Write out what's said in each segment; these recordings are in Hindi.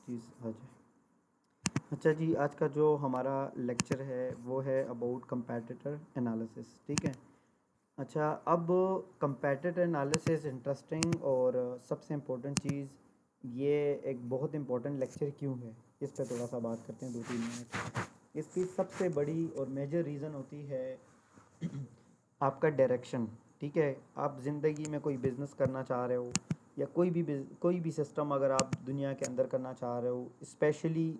चीज़ आ जाए। अच्छा जी, आज का जो हमारा लेक्चर है वो है अबाउट कंपैटिटर एनालिसिस, ठीक है। अच्छा, अब कंपैटिटर एनालिसिस इंटरेस्टिंग और सबसे इम्पोर्टेंट चीज़, ये एक बहुत इम्पोर्टेंट लेक्चर क्यों है, इस पे थोड़ा सा बात करते हैं 2-3 मिनट। इसकी सबसे बड़ी और मेजर रीज़न होती है आपका डायरेक्शन, ठीक है। आप ज़िंदगी में कोई बिज़नेस करना चाह रहे हो या कोई भी सिस्टम अगर आप दुनिया के अंदर करना चाह रहे हो, स्पेशली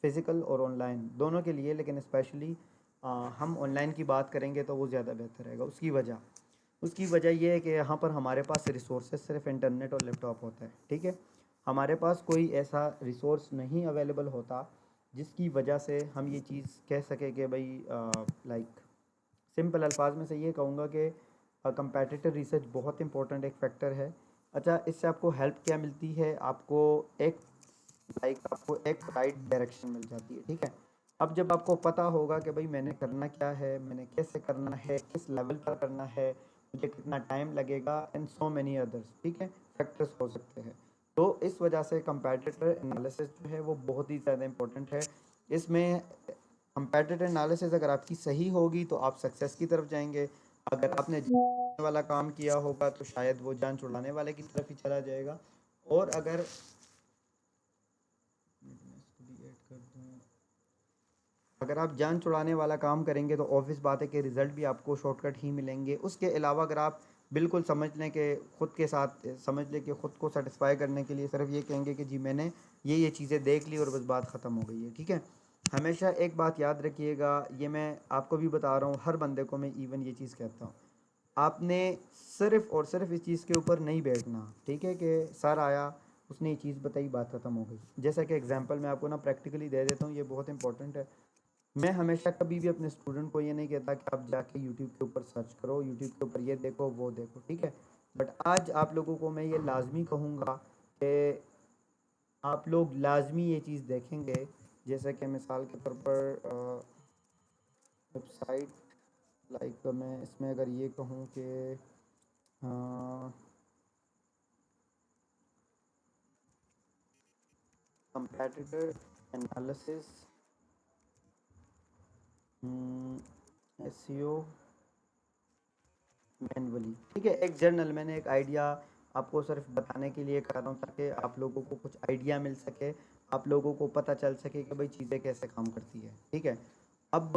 फ़िज़िकल और ऑनलाइन दोनों के लिए, लेकिन स्पेशली हम ऑनलाइन की बात करेंगे तो वो ज़्यादा बेहतर रहेगा। उसकी वजह ये है कि यहाँ पर हमारे पास रिसोर्सेज सिर्फ इंटरनेट और लैपटॉप होता है, ठीक है। हमारे पास कोई ऐसा रिसोर्स नहीं अवेलेबल होता जिसकी वजह से हम ये चीज़ कह सकें कि भाई, लाइक सिंपल अल्फाज में से ये कहूँगा कि कंपेटिटिव रिसर्च बहुत इंपॉर्टेंट एक फैक्टर है। अच्छा, इससे आपको हेल्प क्या मिलती है, आपको एक राइट डायरेक्शन मिल जाती है, ठीक है। अब जब आपको पता होगा कि भाई मैंने करना क्या है, मैंने कैसे करना है, किस लेवल पर करना है, मुझे कितना टाइम लगेगा, एंड सो मैनी अदर्स, ठीक है, फैक्टर्स हो सकते हैं। तो इस वजह से कंपेटिटिव एनालिसिस जो है वो बहुत ही ज़्यादा इंपॉर्टेंट है। इसमें कंपेटिटिव एनालिसिस अगर आपकी सही होगी तो आप सक्सेस की तरफ जाएंगे। अगर आपने जान छुड़ाने वाला काम किया होगा तो शायद वो जान छुड़ाने वाले की तरफ ही चला जाएगा। और अगर अगर आप जान छुड़ाने वाला काम करेंगे तो ऑब्वियस बात है कि रिज़ल्ट भी आपको शॉर्टकट ही मिलेंगे। उसके अलावा अगर आप बिल्कुल समझ लें कि खुद के साथ समझ लें कि ख़ुद को सेटिस्फाई करने के लिए सिर्फ ये कहेंगे कि जी मैंने ये चीज़ें देख ली और बस बात ख़त्म हो गई है, ठीक है। हमेशा एक बात याद रखिएगा, ये मैं आपको भी बता रहा हूँ, हर बंदे को मैं इवन ये चीज़ कहता हूँ, आपने सिर्फ़ और सिर्फ इस चीज़ के ऊपर नहीं बैठना, ठीक है, कि सर आया उसने ये चीज़ बताई बात ख़त्म हो गई। जैसा कि एग्जांपल मैं आपको ना प्रैक्टिकली दे देता हूँ, ये बहुत इंपॉर्टेंट है। मैं हमेशा कभी भी अपने स्टूडेंट को ये नहीं कहता कि आप जाके यूट्यूब के ऊपर सर्च करो, यूट्यूब के ऊपर ये देखो वो देखो, ठीक है। बट आज आप लोगों को मैं ये लाजमी कहूँगा कि आप लोग लाजमी ये चीज़ देखेंगे। जैसे कि मिसाल के तौर पर वेबसाइट, लाइक मैं इसमें अगर ये कहूँ कि कंपेटिटिव एनालिसिस एसईओ मैनुअली, ठीक है, एक जर्नल, मैंने एक आइडिया आपको सिर्फ बताने के लिए कर रहा हूँ ताकि आप लोगों को कुछ आइडिया मिल सके, आप लोगों को पता चल सके कि भाई चीज़ें कैसे काम करती है, ठीक है। अब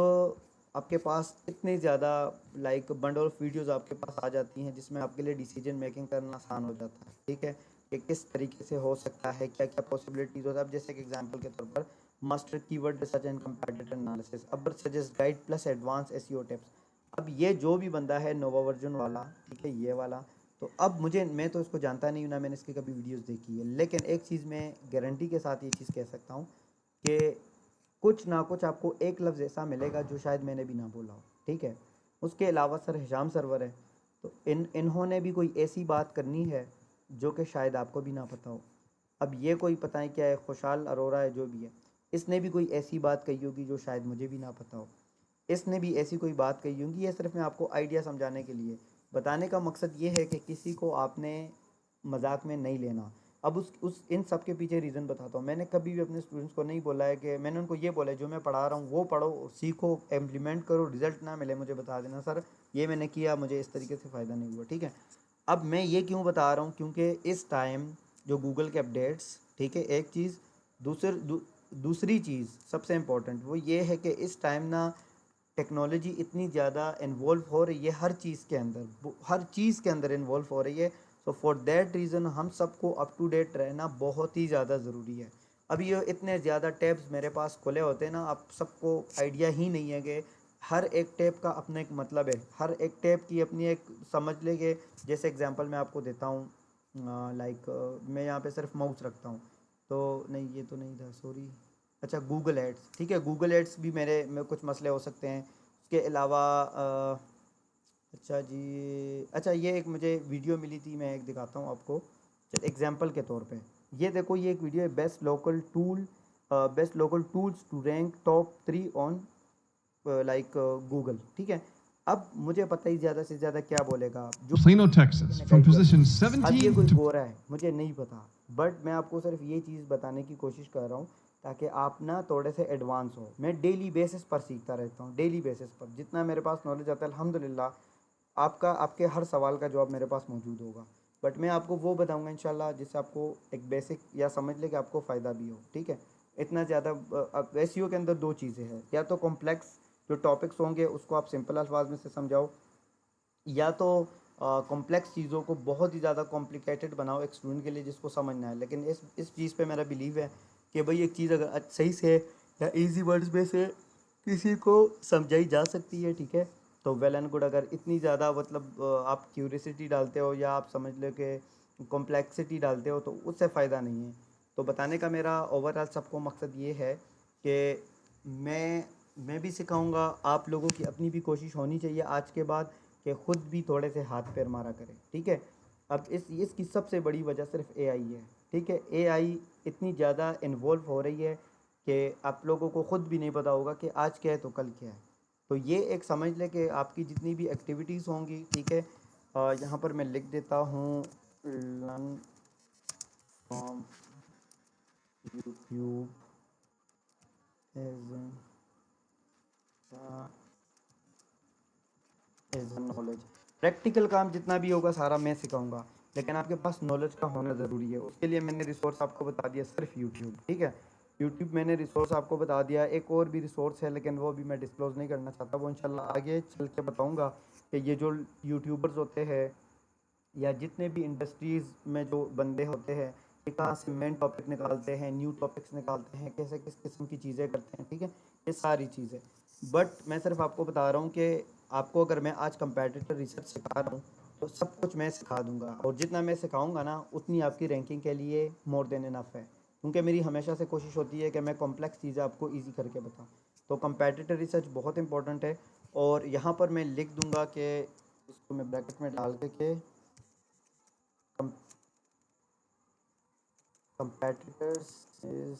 आपके पास इतनी ज़्यादा लाइक बंडल ऑफ वीडियोस आपके पास आ जाती हैं जिसमें आपके लिए डिसीजन मेकिंग करना आसान हो जाता है, ठीक है, कि किस तरीके से हो सकता है, क्या क्या पॉसिबिलिटीज़ होता है। अब जैसे कि एग्जांपल के तौर पर master keyword research and competitive analysis, Ubersuggest guide plus advance SEO tips. अब ये जो भी बंदा है नोवा वर्जन वाला, ठीक है, ये वाला, तो अब मैं तो इसको जानता नहीं हूँ ना, मैंने इसकी कभी वीडियोस देखी है, लेकिन एक चीज़ मैं गारंटी के साथ ये चीज़ कह सकता हूँ कि कुछ ना कुछ आपको एक लफ्ज़ ऐसा मिलेगा जो शायद मैंने भी ना बोला हो, ठीक है। उसके अलावा सर हिशाम सरवर है, तो इन्होंने भी कोई ऐसी बात करनी है जो कि शायद आपको भी ना पता हो। अब ये कोई पता है क्या है, खुशहाल अरोरा है जो भी है, इसने भी कोई ऐसी बात कही होगी जो शायद मुझे भी ना पता हो। इसने भी ऐसी कोई बात कही होंगी। ये सिर्फ मैं आपको आइडिया समझाने के लिए बताने का मकसद ये है कि किसी को आपने मजाक में नहीं लेना। अब उस इन सब के पीछे रीज़न बताता हूँ। मैंने कभी भी अपने स्टूडेंट्स को नहीं बोला है कि मैंने उनको ये बोला है जो मैं पढ़ा रहा हूँ वो पढ़ो, सीखो, इम्प्लीमेंट करो, रिजल्ट ना मिले मुझे बता देना सर ये मैंने किया, मुझे इस तरीके से फ़ायदा नहीं हुआ, ठीक है। अब मैं ये क्यों बता रहा हूँ, क्योंकि इस टाइम जो गूगल के अपडेट्स, ठीक है, एक चीज़, दूसरी चीज़ सबसे इम्पोर्टेंट वो ये है कि इस टाइम ना टेक्नोलॉजी इतनी ज़्यादा इन्वॉल्व हो रही है, हर चीज़ के अंदर इन्वॉल्व हो रही है। सो फॉर दैट रीज़न हम सबको अप टू डेट रहना बहुत ही ज़्यादा ज़रूरी है। अब ये इतने ज़्यादा टैब्स मेरे पास खुले होते हैं ना, आप सबको आइडिया ही नहीं है कि हर एक टैब का अपना एक मतलब है, हर एक टैब की अपनी एक, समझ ले कि जैसे एग्जांपल मैं आपको देता हूँ, लाइक मैं यहाँ पे सिर्फ माउस रखता हूँ, तो नहीं ये तो नहीं था, सॉरी। अच्छा, गूगल एड्स, ठीक है, गूगल एड्स भी मेरे में कुछ मसले हो सकते हैं। उसके अलावा अच्छा जी, अच्छा ये एक मुझे वीडियो मिली थी, मैं एक दिखाता हूँ आपको, चल एग्जांपल के तौर पे। ये देखो, ये एक वीडियो है, best local tools to rank top 3 on like Google, ठीक है। अब मुझे पता ही ज़्यादा से ज़्यादा क्या बोलेगा जो Plano, Texas, एक from आइडिया position अब ये 17 कोई to गोरा है मुझे नहीं पता, बट मैं आपको सिर्फ ये चीज़ बताने की कोशिश कर रहा हूँ ताकि आप ना थोड़े से एडवांस हो। मैं डेली बेसिस पर सीखता रहता हूँ, डेली बेसिस पर जितना मेरे पास नॉलेज आता है अल्हम्दुलिल्लाह आपके हर सवाल का जवाब मेरे पास मौजूद होगा। बट मैं आपको वो बताऊंगा इंशाल्लाह जिससे आपको एक बेसिक या समझ ले कि आपको फ़ायदा भी हो, ठीक है। इतना ज़्यादा अब एसईओ के अंदर दो चीज़ें हैं, या तो कॉम्प्लेक्स जो टॉपिक्स होंगे उसको आप सिंपल अल्फाज में से समझाओ, या तो कॉम्प्लेक्स चीज़ों को बहुत ही ज़्यादा कॉम्प्लिकेटेड बनाओ एक स्टूडेंट के लिए जिसको समझ ना आए। लेकिन इस चीज़ पे मेरा बिलीव है कि भाई एक चीज़ अगर सही से या इजी वर्ड्स में से किसी को समझाई जा सकती है, ठीक है, तो वेल एंड गुड। अगर इतनी ज़्यादा मतलब आप क्यूरियसिटी डालते हो या आप समझ लो कि कॉम्प्लेक्सिटी डालते हो तो उससे फ़ायदा नहीं है। तो बताने का मेरा ओवरऑल सबको मकसद ये है कि मैं भी सिखाऊंगा, आप लोगों की अपनी भी कोशिश होनी चाहिए आज के बाद कि ख़ुद भी थोड़े से हाथ पैर मारा करें, ठीक है। अब इसकी सबसे बड़ी वजह सिर्फ एआई है, ठीक है। एआई इतनी ज़्यादा इन्वॉल्व हो रही है कि आप लोगों को ख़ुद भी नहीं पता होगा कि आज क्या है तो कल क्या है। तो ये एक समझ लें कि आपकी जितनी भी एक्टिविटीज़ होंगी, ठीक है, यहाँ पर मैं लिख देता हूँ learn from YouTube as as knowledge. Practical काम जितना भी होगा सारा मैं सिखाऊंगा, लेकिन आपके पास नॉलेज का होना ज़रूरी है। उसके लिए मैंने रिसोर्स आपको बता दिया, सिर्फ यूट्यूब, ठीक है। यूट्यूब मैंने रिसोर्स आपको बता दिया, एक और भी रिसोर्स है लेकिन वो भी मैं डिस्क्लोज़ नहीं करना चाहता, वो इंशाल्लाह आगे चल के बताऊँगा कि ये जो यूट्यूबर्स होते हैं या जितने भी इंडस्ट्रीज़ में जो बंदे होते हैं ये कहाँ से मेन टॉपिक निकालते हैं, न्यू टॉपिक्स निकालते हैं, कैसे किस किस्म की चीज़ें करते हैं, ठीक है, ये सारी चीज़ें। बट मैं सिर्फ आपको बता रहा हूँ कि आपको अगर मैं आज कंपेटिटिव रिसर्च सिखा रहा हूँ तो सब कुछ मैं सिखा दूंगा, और जितना मैं सिखाऊंगा ना उतनी आपकी रैंकिंग के लिए मोर देन इनफ है, क्योंकि मेरी हमेशा से कोशिश होती है कि मैं कॉम्प्लेक्स चीज़ें आपको ईजी करके बताऊँ। तो कंपेटिटिव रिसर्च बहुत इंपॉर्टेंट है, और यहाँ पर मैं लिख दूंगा कि इसको मैं ब्रैकेट में डाल के कंपेटिटर्स इज,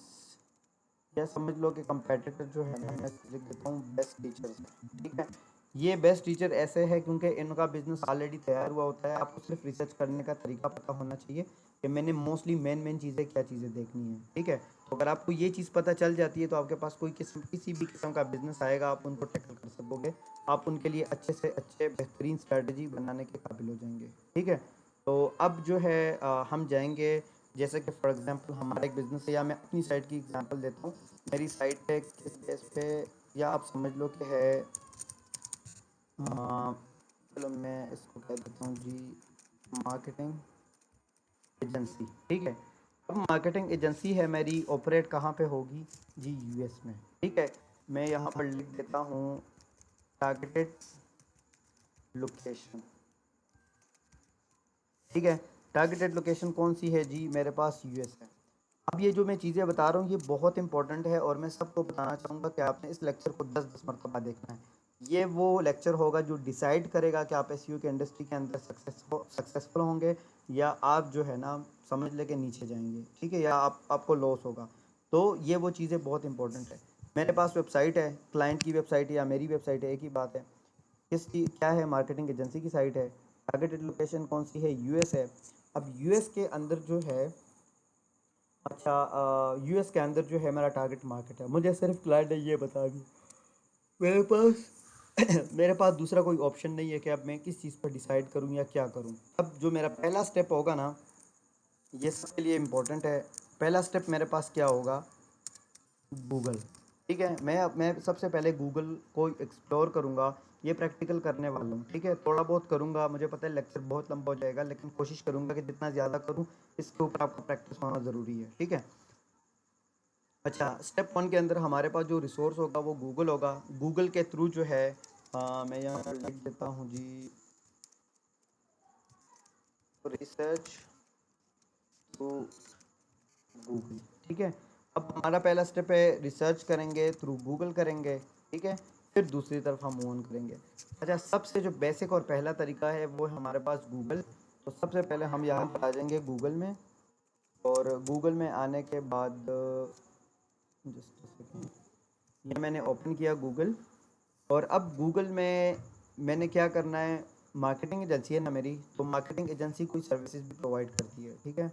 या समझ लो कि कंपेटिटर जो है ना, मैं लिख देता हूँ बेस्ट टीचर्स, ठीक है। ये बेस्ट टीचर ऐसे है क्योंकि इनका बिजनेस ऑलरेडी तैयार हुआ होता है, आपको सिर्फ रिसर्च करने का तरीका पता होना चाहिए कि मैंने मोस्टली मेन चीज़ें क्या चीज़ें देखनी है, ठीक है। तो अगर आपको ये चीज़ पता चल जाती है तो आपके पास किसी भी किस्म का बिजनेस आएगा आप उनको टैकल कर सकोगे, आप उनके लिए अच्छे से अच्छे बेहतरीन स्ट्रेटजी बनाने के काबिल हो जाएंगे, ठीक है। तो अब जो है हम जाएंगे, जैसे कि फॉर एग्जांपल हमारा एक बिज़नेस है, या मैं अपनी साइट की एग्जांपल देता हूँ। मेरी साइट है किस बेस पे, या आप समझ लो कि है चलो मैं इसको कह देता हूँ जी मार्केटिंग एजेंसी, ठीक है। अब मार्केटिंग एजेंसी है मेरी, ऑपरेट कहाँ पे होगी जी, यूएस में, ठीक है। मैं यहाँ पर लिख देता हूँ टारगेटेड लोकेशन, ठीक है। टारगेटेड लोकेशन कौन सी है जी, मेरे पास यूएस है। अब ये जो मैं चीज़ें बता रहा हूँ ये बहुत इंपॉर्टेंट है, और मैं सबको बताना चाहूँगा कि आपने इस लेक्चर को 10-10 मरतबा देखना है। ये वो लेक्चर होगा जो डिसाइड करेगा कि आप एसईओ के इंडस्ट्री के अंदर सक्सेसफुल होंगे या आप जो है ना समझ लेके नीचे जाएंगे, ठीक है, या आपको लॉस होगा। तो ये वो चीज़ें बहुत इंपॉर्टेंट है। मेरे पास वेबसाइट है, क्लाइंट की वेबसाइट है या मेरी वेबसाइट है, एक ही बात है। किसकी क्या है, मार्केटिंग एजेंसी की साइट है। टारगेटेड लोकेशन कौन सी है, यूएस है। अब यूएस के अंदर जो है, अच्छा यूएस के अंदर जो है मेरा टारगेट मार्केट है, मुझे सिर्फ क्लाइंट ने ये बता दी, मेरे पास मेरे पास दूसरा कोई ऑप्शन नहीं है कि अब मैं किस चीज़ पर डिसाइड करूं या क्या करूं। अब जो मेरा पहला स्टेप होगा ना, ये सबके लिए इम्पोर्टेंट है। पहला स्टेप मेरे पास क्या होगा, गूगल, ठीक है। मैं सबसे पहले गूगल को एक्सप्लोर करूंगा, ये प्रैक्टिकल करने वाला हूँ, ठीक है। थोड़ा बहुत करूंगा, मुझे पता है लेक्चर बहुत लंबा हो जाएगा, लेकिन कोशिश करूंगा कि जितना ज़्यादा करूँ इसके ऊपर आपका प्रैक्टिस होना ज़रूरी है, ठीक है। अच्छा, स्टेप 1 के अंदर हमारे पास जो रिसोर्स होगा वो गूगल होगा। गूगल के थ्रू जो है मैं यहाँ पर लिख देता हूँ जी रिसर्च थ्रू गूगल, ठीक है। अब हमारा पहला स्टेप है रिसर्च करेंगे थ्रू गूगल करेंगे, ठीक है। फिर दूसरी तरफ हम मूव ऑन करेंगे। अच्छा, सबसे जो बेसिक और पहला तरीका है वो है हमारे पास गूगल। तो सबसे पहले हम यहाँ पर आ जाएंगे गूगल में, और गूगल में आने के बाद जस्ट सेकेंड, ये मैंने ओपन किया गूगल, और अब गूगल में मैंने क्या करना है, मार्केटिंग एजेंसी है ना मेरी, तो मार्केटिंग एजेंसी कोई सर्विसेज भी प्रोवाइड करती है, ठीक है।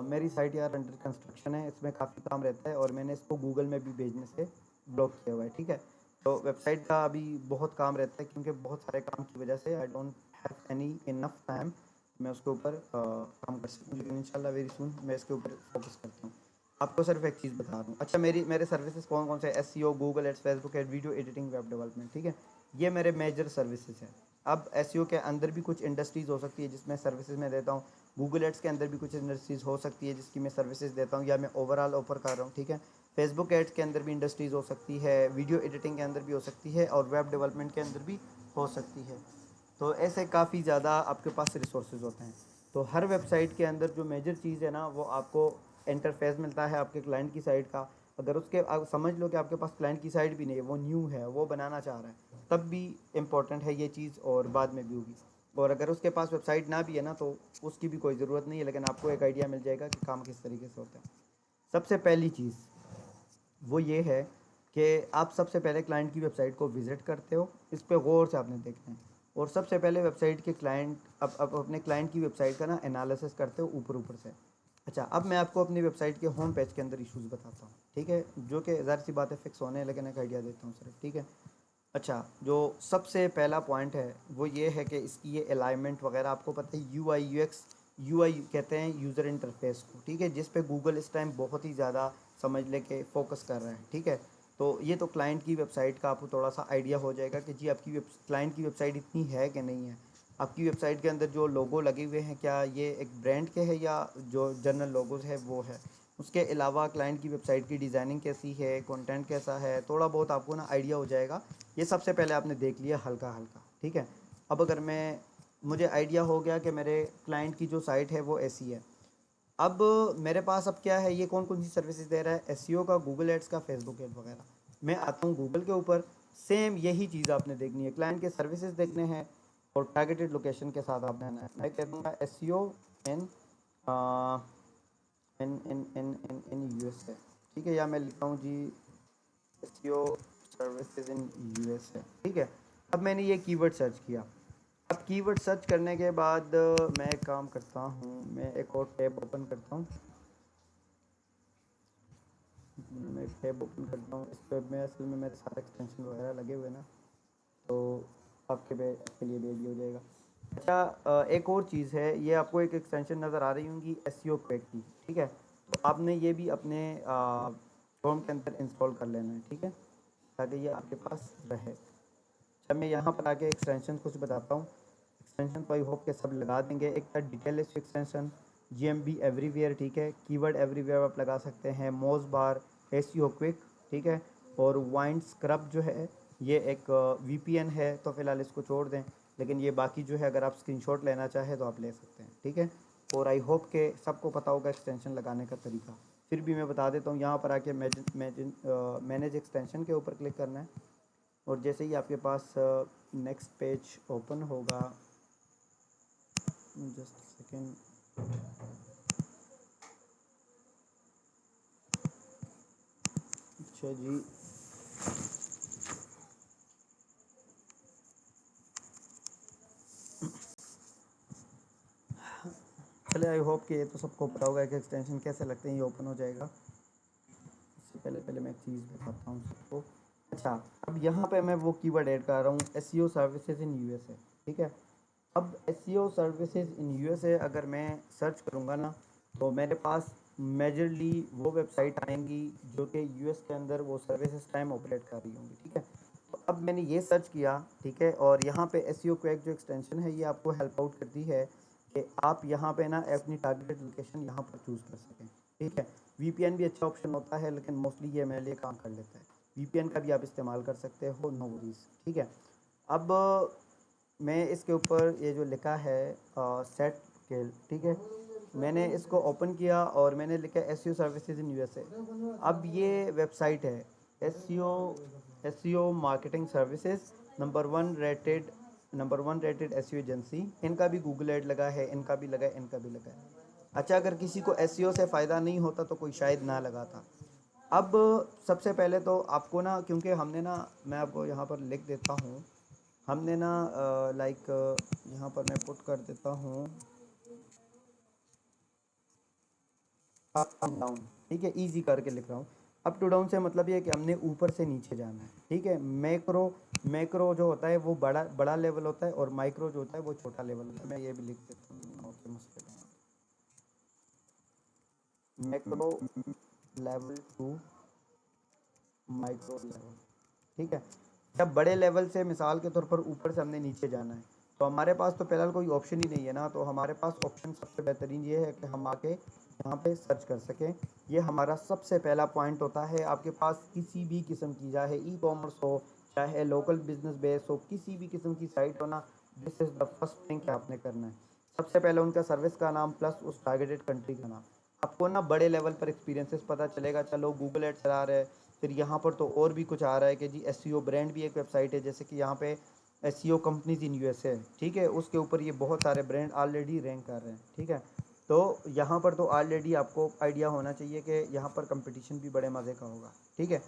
मेरी साइट यार अंडर कंस्ट्रक्शन है, इसमें काफ़ी काम रहता है और मैंने इसको गूगल में भी भेजने से ब्लॉक किया हुआ है, ठीक है। तो वेबसाइट का अभी बहुत काम रहता है क्योंकि बहुत सारे काम की वजह से I don't have any enough time मैं उसके ऊपर काम कर सकूँ, लेकिन इंशाल्लाह वेरी सुन मैं इसके ऊपर फोकस करता हूँ। आपको सिर्फ एक चीज़ बता रहा हूँ। अच्छा, मेरे सर्विसेज कौन कौन से, SEO, Google ads, Facebook ad, video editing, web development, ठीक है। ये मेरे मेजर सर्विसेज हैं। अब एसईओ के अंदर भी कुछ इंडस्ट्रीज़ हो सकती है जिसमें सर्विसेज मैं देता हूँ, गूगल एड्स के अंदर भी कुछ इंडस्ट्रीज़ हो सकती है जिसकी मैं सर्विसेज देता हूँ या मैं ओवरऑल ऑफर कर रहा हूँ, ठीक है। फेसबुक एड्स के अंदर भी इंडस्ट्रीज़ हो सकती है, वीडियो एडिटिंग के अंदर भी हो सकती है और वेब डेवलपमेंट के अंदर भी हो सकती है। तो ऐसे काफ़ी ज़्यादा आपके पास रिसोर्सेज होते हैं। तो हर वेबसाइट के अंदर जो मेजर चीज़ है ना, वो आपको इंटरफेस मिलता है आपके क्लाइंट की साइड का। अगर उसके आप समझ लो कि आपके पास क्लाइंट की साइड भी नहीं है, वो न्यू है, वो बनाना चाह रहा है, तब भी इम्पोर्टेंट है ये चीज़ और बाद में भी होगी। और अगर उसके पास वेबसाइट ना भी है ना, तो उसकी भी कोई ज़रूरत नहीं है, लेकिन आपको एक आइडिया मिल जाएगा कि काम किस तरीके से होता है। सबसे पहली चीज़ वो ये है कि आप सबसे पहले क्लाइंट की वेबसाइट को विज़िट करते हो, इस पे गौर से आपने देखना है। और सबसे पहले वेबसाइट के क्लाइंट अब अपने क्लाइंट की वेबसाइट का ना एनालिसिस करते हो ऊपर ऊपर से। अच्छा, अब मैं आपको अपनी वेबसाइट के होम पेज के अंदर इश्यूज़ बताता हूँ, ठीक है, जो कि ज़ाहिर सी बात है फिक्स होने हैं, लेकिन एक आइडिया देता हूँ सिर्फ, ठीक है। अच्छा, जो सबसे पहला पॉइंट है वो ये है कि इसकी ये अलाइनमेंट वगैरह, आपको पता है यूआई यूएक्स, यूआई कहते हैं यूज़र इंटरफेस को, ठीक है, जिस पे गूगल इस टाइम बहुत ही ज़्यादा समझ ले के फोकस कर रहा है, ठीक है। तो ये तो क्लाइंट की वेबसाइट का आपको थोड़ा सा आइडिया हो जाएगा कि जी आपकी क्लाइंट की वेबसाइट इतनी है कि नहीं है। आपकी वेबसाइट के अंदर जो लोगो लगे हुए हैं, क्या ये एक ब्रांड के हैं या जो जनरल लोगोज है वो है। उसके अलावा क्लाइंट की वेबसाइट की डिज़ाइनिंग कैसी है, कंटेंट कैसा है, थोड़ा बहुत आपको ना आइडिया हो जाएगा। ये सबसे पहले आपने देख लिया हल्का हल्का, ठीक है। अब अगर मैं मुझे आइडिया हो गया कि मेरे क्लाइंट की जो साइट है वो ऐसी है, अब मेरे पास अब क्या है, ये कौन कौन सी सर्विसेज दे रहा है, एसईओ का, गूगल एड्स का, फेसबुक एड वगैरह। मैं आता हूँ गूगल के ऊपर, सेम यही चीज़ आपने देखनी है, क्लाइंट के सर्विसेज देखने हैं और टारगेटेड लोकेशन के साथ आपने आना है। मैं कह दूँगा एसईओ इन इन यूएसए, ठीक है, या मैं लिखता हूँ जी एसईओ सर्विसेज इन यूएसए, ठीक है। अब मैंने ये कीवर्ड सर्च किया। अब कीवर्ड सर्च करने के बाद मैं एक काम करता हूँ, मैं एक और टैब ओपन करता हूँ, मैं एक टैब ओपन करता हूँ। इस टैब में असल में मेरे सारे एक्सटेंशन वगैरह लगे हुए ना, तो आपके लिए भी हो जाएगा। अच्छा, एक और चीज़ है, ये आपको एक एक्सटेंशन नज़र आ रही होंगी एसईओ क्वैक की, ठीक है। तो आपने ये भी अपने क्रोम के अंदर इंस्टॉल कर लेना है, ठीक है, ताकि ये आपके पास रहे। अच्छा, मैं यहाँ पर आके एक्सटेंशन कुछ बताता हूँ। एक्सटेंशन तो आई होप के सब लगा देंगे। एक था डिटेल एक्सटेंशन, जीएमबी एवरीवेयर, ठीक है, कीवर्ड एवरीवेयर आप लगा सकते हैं, मोज बार, एसईओ क्विक, ठीक है। और वाइंड स्क्रब जो है ये एक वीपीएन है, तो फिलहाल इसको छोड़ दें, लेकिन ये बाकी जो है अगर आप स्क्रीनशॉट लेना चाहें तो आप ले सकते हैं, ठीक है। और आई होप के सबको पता होगा एक्सटेंशन लगाने का तरीका, फिर भी मैं बता देता हूँ। यहाँ पर आके मैनेज एक्सटेंशन के ऊपर क्लिक करना है और जैसे ही आपके पास नेक्स्ट पेज ओपन होगा, जस्ट सेकेंड, अच्छा जी, चले, आई होप कि ये तो सबको पता होगा कि एक्सटेंशन कैसे लगते हैं, ये ओपन हो जाएगा। इससे पहले पहले मैं एक चीज़ बताता हूँ सबको। अच्छा, अब यहाँ पे मैं वो कीवर्ड ऐड कर रहा हूँ, एसईओ सर्विसेज इन यूएसए, ठीक है। अब एसईओ सर्विसेज इन यूएसए अगर मैं सर्च करूँगा ना, तो मेरे पास मेजरली वो वेबसाइट आएंगी जो कि यूएस के अंदर वो सर्विसेज टाइम ऑपरेट कर रही होंगी, ठीक है। तो अब मैंने ये सर्च किया, ठीक है, और यहाँ पे एसईओ क्वैक जो एक्सटेंशन है ये आपको हेल्प आउट करती है कि आप यहाँ पे ना अपनी टारगेटेड लोकेशन यहाँ पर चूज़ कर सकें, ठीक है। वीपीएन भी अच्छा ऑप्शन होता है, लेकिन मोस्टली ये मेरे लिए काम कर लेता है। वीपीएन का भी आप इस्तेमाल कर सकते हो, नो वरीज, ठीक है। अब मैं इसके ऊपर ये जो लिखा है सेट के, ठीक है, मैंने इसको ओपन किया और मैंने लिखा एसईओ सर्विसेज इन यूएसए। अब ये वेबसाइट है SEO SEO marketing services, number one rated SEO agency. इनका भी गूगल ऐड लगा है, इनका भी लगा है, इनका भी लगा है। अच्छा, अगर किसी को एसईओ से फ़ायदा नहीं होता तो कोई शायद ना लगाता। अब सबसे पहले तो आपको ना, क्योंकि हमने ना, मैं आपको यहाँ पर लिख देता हूँ, हमने ना लाइक यहाँ पर मैं पुट कर देता हूँ अप एंड डाउन, ठीक है, इजी करके लिख रहा हूँ। अप टू डाउन से मतलब ये है कि हमने ऊपर से नीचे जाना है, ठीक है। मैक्रो मैक्रो जो होता है वो बड़ा बड़ा लेवल होता है, और माइक्रो जो होता है वो छोटा लेवल होता है। मैं ये भी लिख देता हूँ, ओके, मुश्किल macro level to micro level, ठीक है। जब बड़े लेवल से मिसाल के तौर पर ऊपर से हमने नीचे जाना है, तो हमारे पास तो फिलहाल कोई ऑप्शन ही नहीं है ना, तो हमारे पास ऑप्शन सबसे बेहतरीन ये है कि हम आके यहाँ पे सर्च कर सकें। ये हमारा सबसे पहला पॉइंट होता है। आपके पास किसी भी किस्म की, चाहे ई कॉमर्स हो, चाहे लोकल बिजनेस बेस हो, किसी भी किस्म की साइट हो ना, this is the first thing कि आपने करना है। सबसे पहले उनका सर्विस का नाम प्लस उस टारगेटेड कंट्री का नाम। आपको ना बड़े लेवल पर एक्सपीरियंसेस पता चलेगा। चलो गूगल एड चला रहे हैं, फिर यहाँ पर तो और भी कुछ आ रहा है कि जी एसईओ ब्रांड भी एक वेबसाइट है, जैसे कि यहाँ पे एसईओ कंपनीज इन यूएसए, ठीक है, उसके ऊपर ये बहुत सारे ब्रांड ऑलरेडी रैंक कर रहे हैं, ठीक है। तो यहाँ पर तो ऑलरेडी आपको आइडिया होना चाहिए कि यहाँ पर कंपटीशन भी बड़े मज़े का होगा, ठीक है।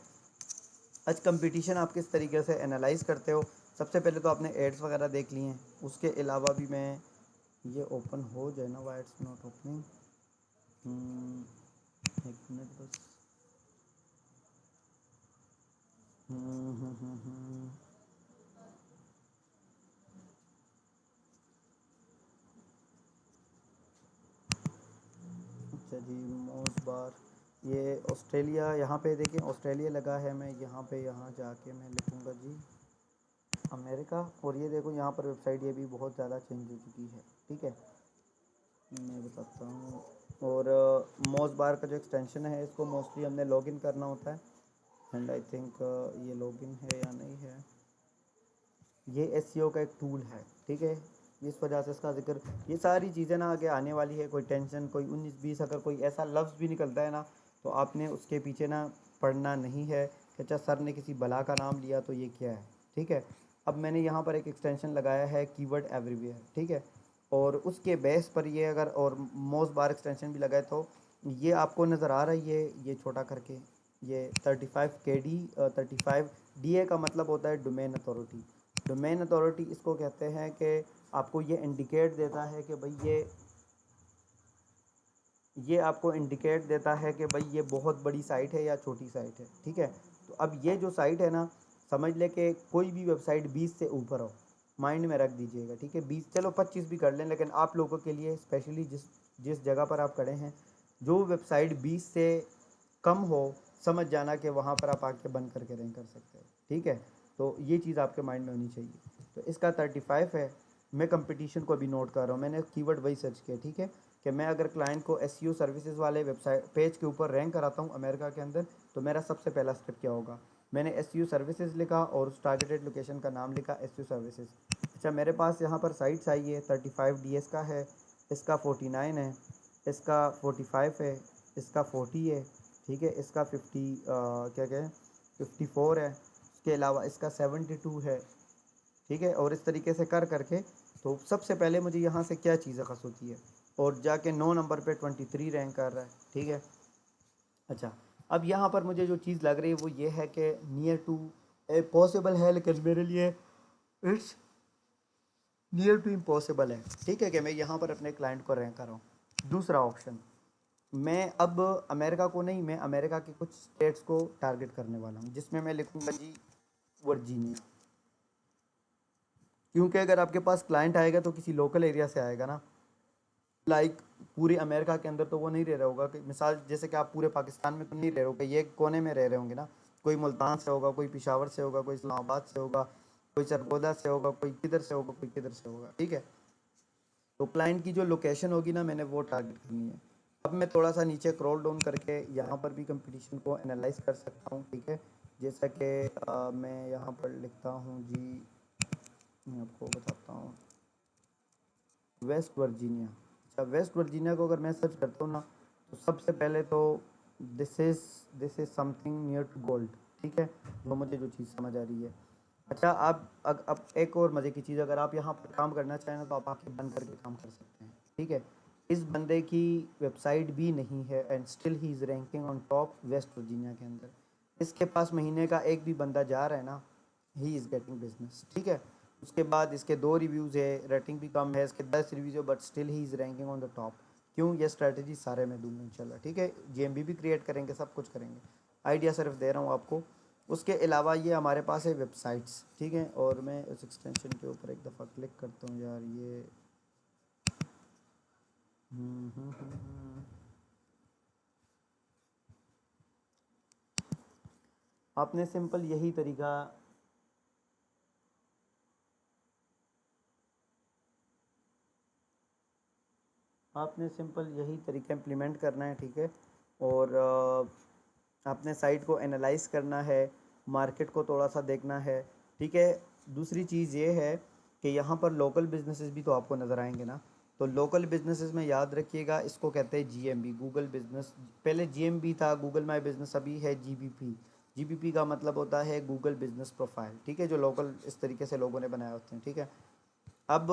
आज कंपटीशन आप किस तरीके से एनालाइज करते हो? सबसे पहले तो आपने एड्स वगैरह देख लिए हैं, उसके अलावा भी मैं ये ओपन हो जाए ना, वाई इट्स नॉट ओपनिंग, एक मिनट बस। हम्म, हम्म, हम्म, हम्म। अच्छा जी, मोस्ट बार ये ऑस्ट्रेलिया, यहाँ पे देखिए ऑस्ट्रेलिया लगा है। मैं यहाँ पे यहाँ जाके मैं लिखूँगा जी अमेरिका, और ये देखो यहाँ पर वेबसाइट ये भी बहुत ज़्यादा चेंज हो चुकी है, ठीक है। मैं बताता हूँ। और मोस्ट बार का जो एक्सटेंशन है, इसको मोस्टली हमने लॉगिन करना होता है, एंड आई थिंक ये लॉगिन है या नहीं है। ये एसईओ का एक टूल है, ठीक है। इस वजह से इसका जिक्र, ये सारी चीज़ें ना आगे आने वाली है। कोई टेंशन, कोई 19-20 अगर कोई ऐसा लफ्ज़ भी निकलता है ना, तो आपने उसके पीछे ना पढ़ना नहीं है कि अच्छा सर ने किसी बला का नाम लिया तो ये क्या है, ठीक है। अब मैंने यहाँ पर एक एक्सटेंशन लगाया है कीवर्ड एवरीवेयर, ठीक है, और उसके बेस पर ये अगर और मोस्ट बार एक्सटेंशन भी लगाए तो ये आपको नज़र आ रही है, ये छोटा करके, ये 35 KD 35 DA का मतलब होता है डोमेन अथॉरिटी। डोमेन अथॉरिटी इसको कहते हैं कि आपको ये इंडिकेट देता है कि भाई ये आपको इंडिकेट देता है कि भाई ये बहुत बड़ी साइट है या छोटी साइट है, ठीक है। तो अब ये जो साइट है ना, समझ ले कि कोई भी वेबसाइट 20 से ऊपर हो, माइंड में रख दीजिएगा, ठीक है। 20, चलो 25 भी कर लें, लेकिन आप लोगों के लिए स्पेशली जिस जिस जगह पर आप खड़े हैं, जो वेबसाइट 20 से कम हो, समझ जाना कि वहाँ पर आप आके बंद करके रैंक कर सकते हो, ठीक है। तो ये चीज़ आपके माइंड में होनी चाहिए। तो इसका 35 है। मैं कंपटीशन को अभी नोट कर रहा हूँ, मैंने कीवर्ड वही सर्च किया, ठीक है, कि मैं अगर क्लाइंट को एसईओ सर्विसेज वाले वेबसाइट पेज के ऊपर रैंक कराता हूँ अमेरिका के अंदर, तो मेरा सबसे पहला स्टेप क्या होगा? मैंने एसईओ सर्विसेज लिखा और उस टारगेटेड लोकेशन का नाम लिखा एसईओ सर्विसेज। अच्छा, मेरे पास यहाँ पर साइट्स आई है, 35 DS का है, इसका 49 है, इसका 45 है, इसका 40 है, ठीक है, इसका 50 क्या कहें 54 है, उसके अलावा इसका 72 है, ठीक है। और इस तरीके से कर करके, तो सबसे पहले मुझे यहाँ से क्या चीज़ अखस होती है, और जाके 9 नंबर पे 23 रैंक कर रहा है, ठीक है। अच्छा, अब यहाँ पर मुझे जो चीज़ लग रही है वो ये है कि नियर टू पॉसिबल है, लेकिन मेरे लिए इट्स नियर टू इम्पॉसिबल है, ठीक है, कि मैं यहाँ पर अपने क्लाइंट को रैंक कर रहा हूँ। दूसरा ऑप्शन, मैं अब अमेरिका को नहीं, मैं अमेरिका के कुछ स्टेट्स को टारगेट करने वाला हूँ, जिसमें मैं लिखूँगा जी वर्जीनिया। क्योंकि अगर आपके पास क्लाइंट आएगा तो किसी लोकल एरिया से आएगा ना, लाइक पूरे अमेरिका के अंदर तो वो नहीं रह रहा होगा, कि मिसाल जैसे कि आप पूरे पाकिस्तान में तो नहीं रह रहे होगे, ये कोने में रह रहे होंगे ना। कोई मुल्तान से होगा, कोई पिशावर से होगा, कोई इस्लामाबाद से होगा, कोई सरगोदा से होगा, कोई किधर से होगा, कोई किधर से होगा, ठीक है। तो क्लाइंट की जो लोकेशन होगी ना, मैंने वो टारगेट करनी है। अब मैं थोड़ा सा नीचे क्रॉल डाउन करके यहाँ पर भी कंपटीशन को एनालाइज कर सकता हूँ, ठीक है। जैसा कि मैं यहाँ पर लिखता हूँ जी, मैं आपको बताता हूँ वेस्ट वर्जीनिया। अच्छा, वेस्ट वर्जीनिया को अगर मैं सर्च करता हूँ ना, तो सबसे पहले तो this is something near to gold, ठीक है, वो मुझे जो चीज़ समझ आ रही है। अच्छा, आप अब एक और मज़े की चीज़, अगर आप यहाँ पर काम करना चाहें ना, तो आप आके बंद करके काम कर सकते हैं, ठीक है। इस बंदे की वेबसाइट भी नहीं है, and still he is ranking on top West Virginia के अंदर। इसके पास महीने का एक भी बंदा जा रहा है ना, ही इज़ गेटिंग बिजनेस, ठीक है। उसके बाद इसके 2 रिव्यूज़ है, रेटिंग भी कम है, इसके 10 रिव्यूज़ है, but still he is ranking on the top. क्यों? ये स्ट्रैटेजी सारे में दूंगा इंशाल्लाह, ठीक है। जीएमबी भी क्रिएट करेंगे, सब कुछ करेंगे, आइडिया सिर्फ दे रहा हूँ आपको। उसके अलावा ये हमारे पास है वेबसाइट्स, ठीक है। और मैं उस एक्सटेंशन के ऊपर एक दफ़ा क्लिक करता हूँ यार, ये हम्म, हम्म, हम्म, हम्म। आपने सिंपल यही तरीका इम्प्लीमेंट करना है, ठीक है। और आपने साइट को एनालाइज करना है, मार्केट को थोड़ा सा देखना है, ठीक है। दूसरी चीज़ ये है कि यहाँ पर लोकल बिजनेसेस भी तो आपको नज़र आएंगे ना। तो लोकल बिजनेसेस में याद रखिएगा, इसको कहते हैं जीएमबी, गूगल बिजनेस। पहले जीएमबी था, गूगल माई बिजनेस, अभी है जीबीपी। जीबीपी का मतलब होता है गूगल बिजनेस प्रोफाइल, ठीक है, जो लोकल इस तरीके से लोगों ने बनाए होते हैं, ठीक है। अब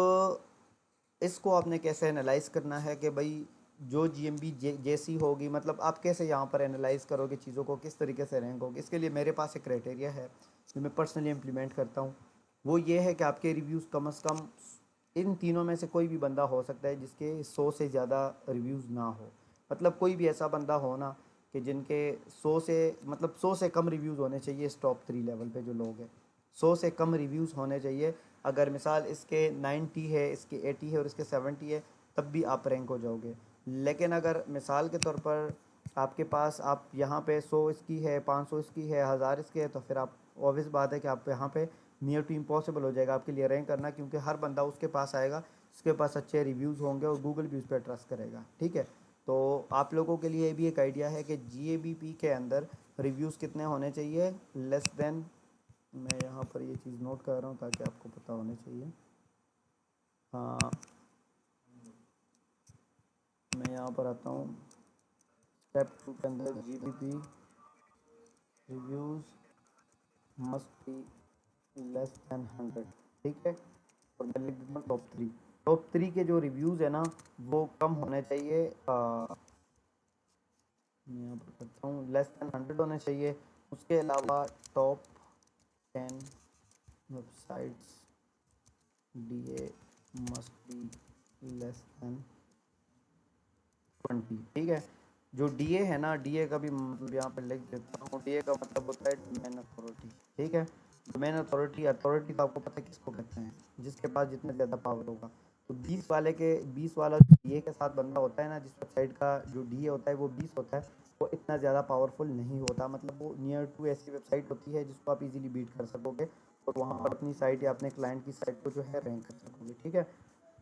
इसको आपने कैसे एनालाइज करना है कि भाई जो जीएमबी जैसी होगी, मतलब आप कैसे यहाँ पर एनालाइज करोगे चीज़ों को, किस तरीके से रैंक होगी। इसके लिए मेरे पास एक क्राइटेरिया है जो मैं पर्सनली इम्प्लीमेंट करता हूँ। वो ये है कि आपके रिव्यूज़ कम अज़ कम, इन तीनों में से कोई भी बंदा हो सकता है जिसके 100 से ज़्यादा रिव्यूज़ ना हो। मतलब कोई भी ऐसा बंदा हो ना कि जिनके 100 से, मतलब 100 से कम रिव्यूज़ होने चाहिए इस टॉप 3 लेवल पे जो लोग हैं। 100 से कम रिव्यूज़ होने चाहिए। अगर मिसाल इसके 90 है, इसके 80 है और इसके 70 है, तब भी आप रैंक हो जाओगे। लेकिन अगर मिसाल के तौर पर आपके पास, आप यहाँ पे 100 इसकी है, 500 इसकी है, 1000 इसकी है, तो फिर आप, ऑब्वियस बात है कि आप यहाँ पे नियर टू इम्पॉसिबल हो जाएगा आपके लिए रैंक करना, क्योंकि हर बंदा उसके पास आएगा उसके पास अच्छे रिव्यूज़ होंगे और गूगल भी उस पर ट्रस्ट करेगा, ठीक है। तो आप लोगों के लिए भी एक आइडिया है कि जीएबीपी के अंदर रिव्यूज़ कितने होने चाहिए, लेस देन, मैं यहाँ पर ये चीज़ नोट कर रहा हूँ ताकि आपको पता होने चाहिए। हाँ, मैं यहाँ पर आता हूँ, स्टेप 2 के अंदर GBP reviews must be less than 100, ठीक है। और मैं लिख देता हूँ टॉप 3 के जो रिव्यूज़ है ना, वो कम होने चाहिए। मैं यहाँ पर करता हूँ, लेस देन 100 होने चाहिए। उसके अलावा top 10 websites DA must be less than 20, ठीक है। जो डीए है ना, डीए का भी मतलब यहाँ पर लिख देता हूँ, डीए का मतलब होता है डोमेन अथॉरिटी, ठीक है। डोमेन अथॉरिटी, अथॉरिटी तो आपको पता है किसको कहते हैं, जिसके पास जितना ज़्यादा पावर होगा। तो 20 वाला जो डीए के साथ बंदा होता है ना, जिस वेबसाइट का जो डीए होता है वो 20 होता है, वो इतना ज़्यादा पावरफुल नहीं होता। मतलब वो नियर टू ऐसी वेबसाइट होती है जिसको आप इजीली बीट कर सकोगे और वहाँ पर अपनी साइट या अपने क्लाइंट की साइट को जो है रैंक कर सकोगे, ठीक है।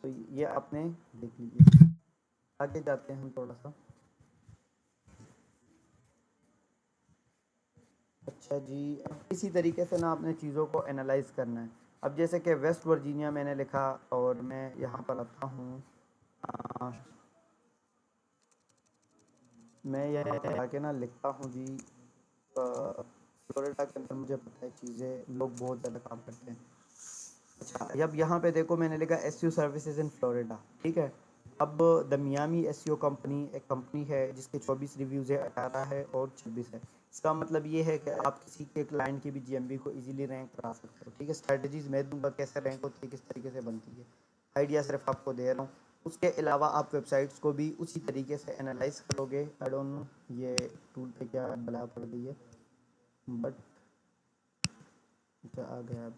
तो ये आपने देख लीजिए। आगे जाते हैं हम थोड़ा सा। अच्छा जी, अब इसी तरीके से ना आपने चीज़ों को एनालाइज करना है। अब जैसे कि वेस्ट वर्जीनिया मैंने लिखा, और मैं यहाँ पर आता हूँ, आ, मैं यह आके ना लिखता हूँ जी, फ्लोरिडा के अंदर मुझे पता है चीज़ें लोग बहुत ज़्यादा काम करते हैं। अच्छा, अब यहाँ पे देखो मैंने लिखा एसईओ सर्विसेज इन फ्लोरिडा, ठीक है। अब द मियामी एसईओ कंपनी एक कंपनी है जिसके 24 रिव्यूज़ है, 18 है और 26 है। इसका मतलब ये है कि आप किसी के क्लाइंट की भी जीएमबी को इजीली रैंक करा सकते हो, ठीक है। स्ट्रेटजीज मैं दूंगा कैसे रैंक होती है, किस तरीके से बनती है, आइडिया सिर्फ आपको दे रहा हूँ। उसके अलावा आप वेबसाइट्स को भी उसी तरीके से एनालाइज करोगे। आई डोंट नो ये टूल पे क्या बला पड़ गई है, बट आ गया।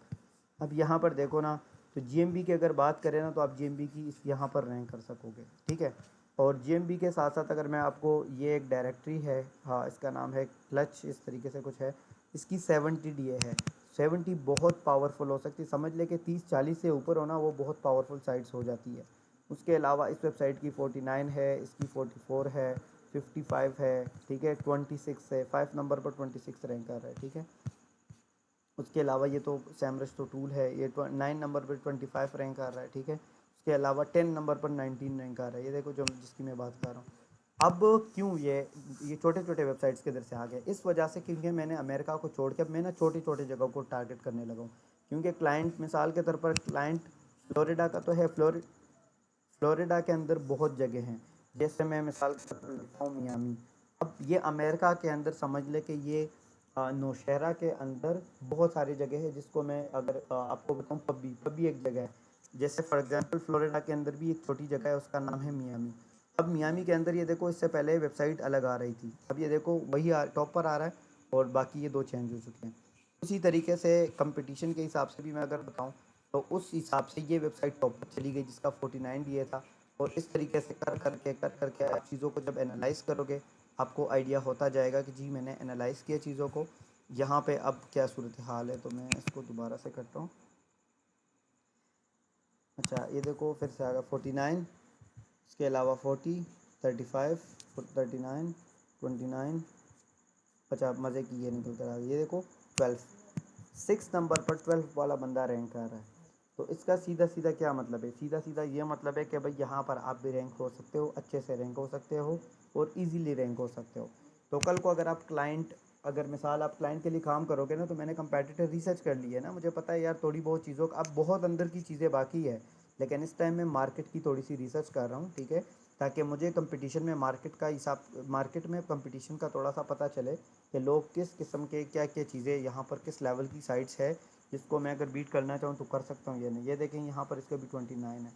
अब यहाँ पर देखो ना, तो जीएमबी की अगर बात करें ना, तो आप जीएमबी की इस यहाँ पर रैंक कर सकोगे, ठीक है। और जीएमबी के साथ साथ अगर मैं आपको, ये एक डायरेक्टरी है, हाँ, इसका नाम है क्लच, इस तरीके से कुछ है। इसकी 70 डीए है। 70 बहुत पावरफुल हो सकती है, समझ ले कि 30-40 से ऊपर हो ना, वो बहुत पावरफुल साइट्स हो जाती है। उसके अलावा इस वेबसाइट की 49 है, इसकी 44 है, 55 है, ठीक है, 26 है, 5 नंबर पर 26 रैंक कर रहा है, ठीक है। उसके अलावा ये तो सैमरस तो टूल है, ये 9 नंबर पर 25 रैंक आ रहा है, ठीक है। उसके अलावा 10 नंबर पर 19 रैंक आ रहा है, ये देखो जो जिसकी मैं बात कर रहा हूँ। अब क्यों ये छोटे छोटे वेबसाइट्स के इधर से आ गए, इस वजह से क्योंकि मैंने अमेरिका को छोड़ के अब मैं ना छोटी छोटी जगहों को टारगेट करने लगा हूँ। क्योंकि क्लाइंट, मिसाल के तौर पर क्लाइंट फ्लोरिडा का तो है, फ्लोरिडा के अंदर बहुत जगह हैं। जैसे मैं मिसाल के तौर पर लेता हूँ मियामी। अब ये अमेरिका के अंदर समझ ले कि ये नौशहरा के अंदर बहुत सारी जगह है, जिसको मैं अगर आपको बताऊँ, पब्बी पब्बी एक जगह है। जैसे फॉर एग्जांपल फ्लोरिडा के अंदर भी एक छोटी जगह है, उसका नाम है मियामी। अब मियामी के अंदर ये देखो, इससे पहले वेबसाइट अलग आ रही थी, अब ये देखो वही टॉप पर आ रहा है, और बाकी ये दो चेंज हो चुके हैं। उसी तरीके से कंपटीशन के हिसाब से भी मैं अगर बताऊँ, तो उस हिसाब से ये वेबसाइट टॉप पर चली गई, जिसका 49 दिया था। और इस तरीके से कर करके आप चीज़ों को जब एनालाइज करोगे, आपको आइडिया होता जाएगा कि जी मैंने एनालाइज़ किया चीज़ों को, यहाँ पे अब क्या सूरत हाल है। तो मैं इसको दोबारा से करता हूँ। अच्छा, ये देखो फिर से आ गया 49, इसके अलावा 40, 35, 39, 29। अच्छा, मज़े की ये निकल कर आ गई, ये देखो 12, 6 नंबर पर 12 वाला बंदा रैंक कर रहा है। तो इसका सीधा सीधा क्या मतलब है, सीधा सीधा ये मतलब है कि भाई यहाँ पर आप भी रैंक हो सकते हो, अच्छे से रैंक हो सकते हो, और इजीली रैंक हो सकते हो। तो कल को अगर आप क्लाइंट, अगर मिसाल आप क्लाइंट के लिए काम करोगे ना, तो मैंने कंपेटिटर रिसर्च कर ली है ना, मुझे पता है यार थोड़ी बहुत चीज़ों का अब बहुत अंदर की चीज़ें बाकी है, लेकिन इस टाइम मैं मार्केट की थोड़ी सी रिसर्च कर रहा हूँ, ठीक है, ताकि मुझे कंपटीशन में मार्केट का हिसाब, मार्केट में कंपटीशन का थोड़ा सा पता चले कि लोग किस किस्म के क्या क्या चीज़ें यहाँ पर किस लेवल की साइट्स है, जिसको मैं अगर बीट करना चाहूँ तो कर सकता हूँ। ये नहीं, ये देखें यहाँ पर इसका भी 29 है।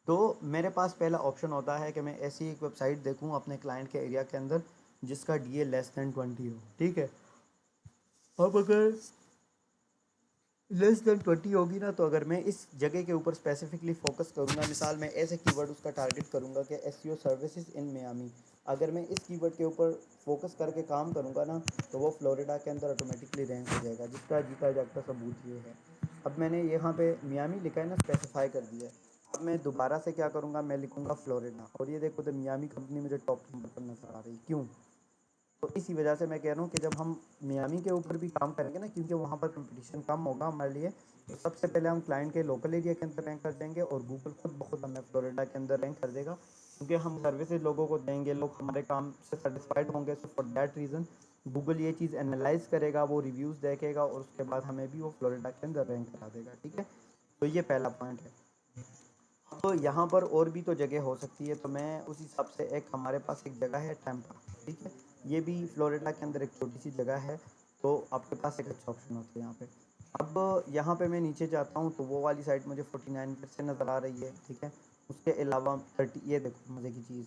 तो मेरे पास पहला ऑप्शन होता है कि मैं ऐसी एक वेबसाइट देखूँ अपने क्लाइंट के एरिया के अंदर, जिसका DA <20 हो, ठीक है। अब अगर <20 होगी ना, तो अगर मैं इस जगह के ऊपर स्पेसिफिकली फोकस करूँगा, मिसाल मैं ऐसे कीवर्ड उसका टारगेट करूँगा कि SEO सर्विसेज इन मियामी, अगर मैं इस कीवर्ड के ऊपर फोकस करके काम करूँगा ना, तो वो फ्लोरिडा के अंदर ऑटोमेटिकली रैंक हो जाएगा, जिसका जीता जागता सबूत ये है। अब मैंने यहाँ पे मियामी लिखा है ना, स्पेसिफाई कर दिया है। अब मैं दोबारा से क्या करूँगा, मैं लिखूँगा फ्लोरिडा, और ये देखो तो मियामी कंपनी मुझे टॉप नंबर पर नजर आ रही, क्यों? तो इसी वजह से मैं कह रहा हूँ कि जब हम मियामी के ऊपर भी काम करेंगे ना, क्योंकि वहाँ पर कंपटीशन कम होगा हमारे लिए, तो सबसे पहले हम क्लाइंट के लोकल एरिया के अंदर रैंक कर देंगे, और गूगल खुद ब खुद हमें फ्लोरिडा के अंदर रैंक कर देगा, क्योंकि हम सर्विसेज लोगों को देंगे, लोग हमारे काम से सेटिस्फाइड होंगे। So for that reason Google ये चीज़ एनालाइज करेगा, वो रिव्यूज़ देखेगा, और उसके बाद हमें भी वो फ्लोरिडा के अंदर रैंक करा देगा, ठीक है। तो ये पहला पॉइंट है। तो यहाँ पर और भी तो जगह हो सकती है, तो मैं उस हिसाब से, एक हमारे पास एक जगह है टैम्पा, ठीक है, ये भी फ्लोरिडा के अंदर एक छोटी सी जगह है। तो आपके पास एक अच्छा ऑप्शन होता है यहाँ पे। अब यहाँ पे मैं नीचे जाता हूँ, तो वो वाली साइड मुझे 49 पर से नज़र आ रही है, ठीक है। उसके अलावा 30, ये देखो मज़े की चीज़,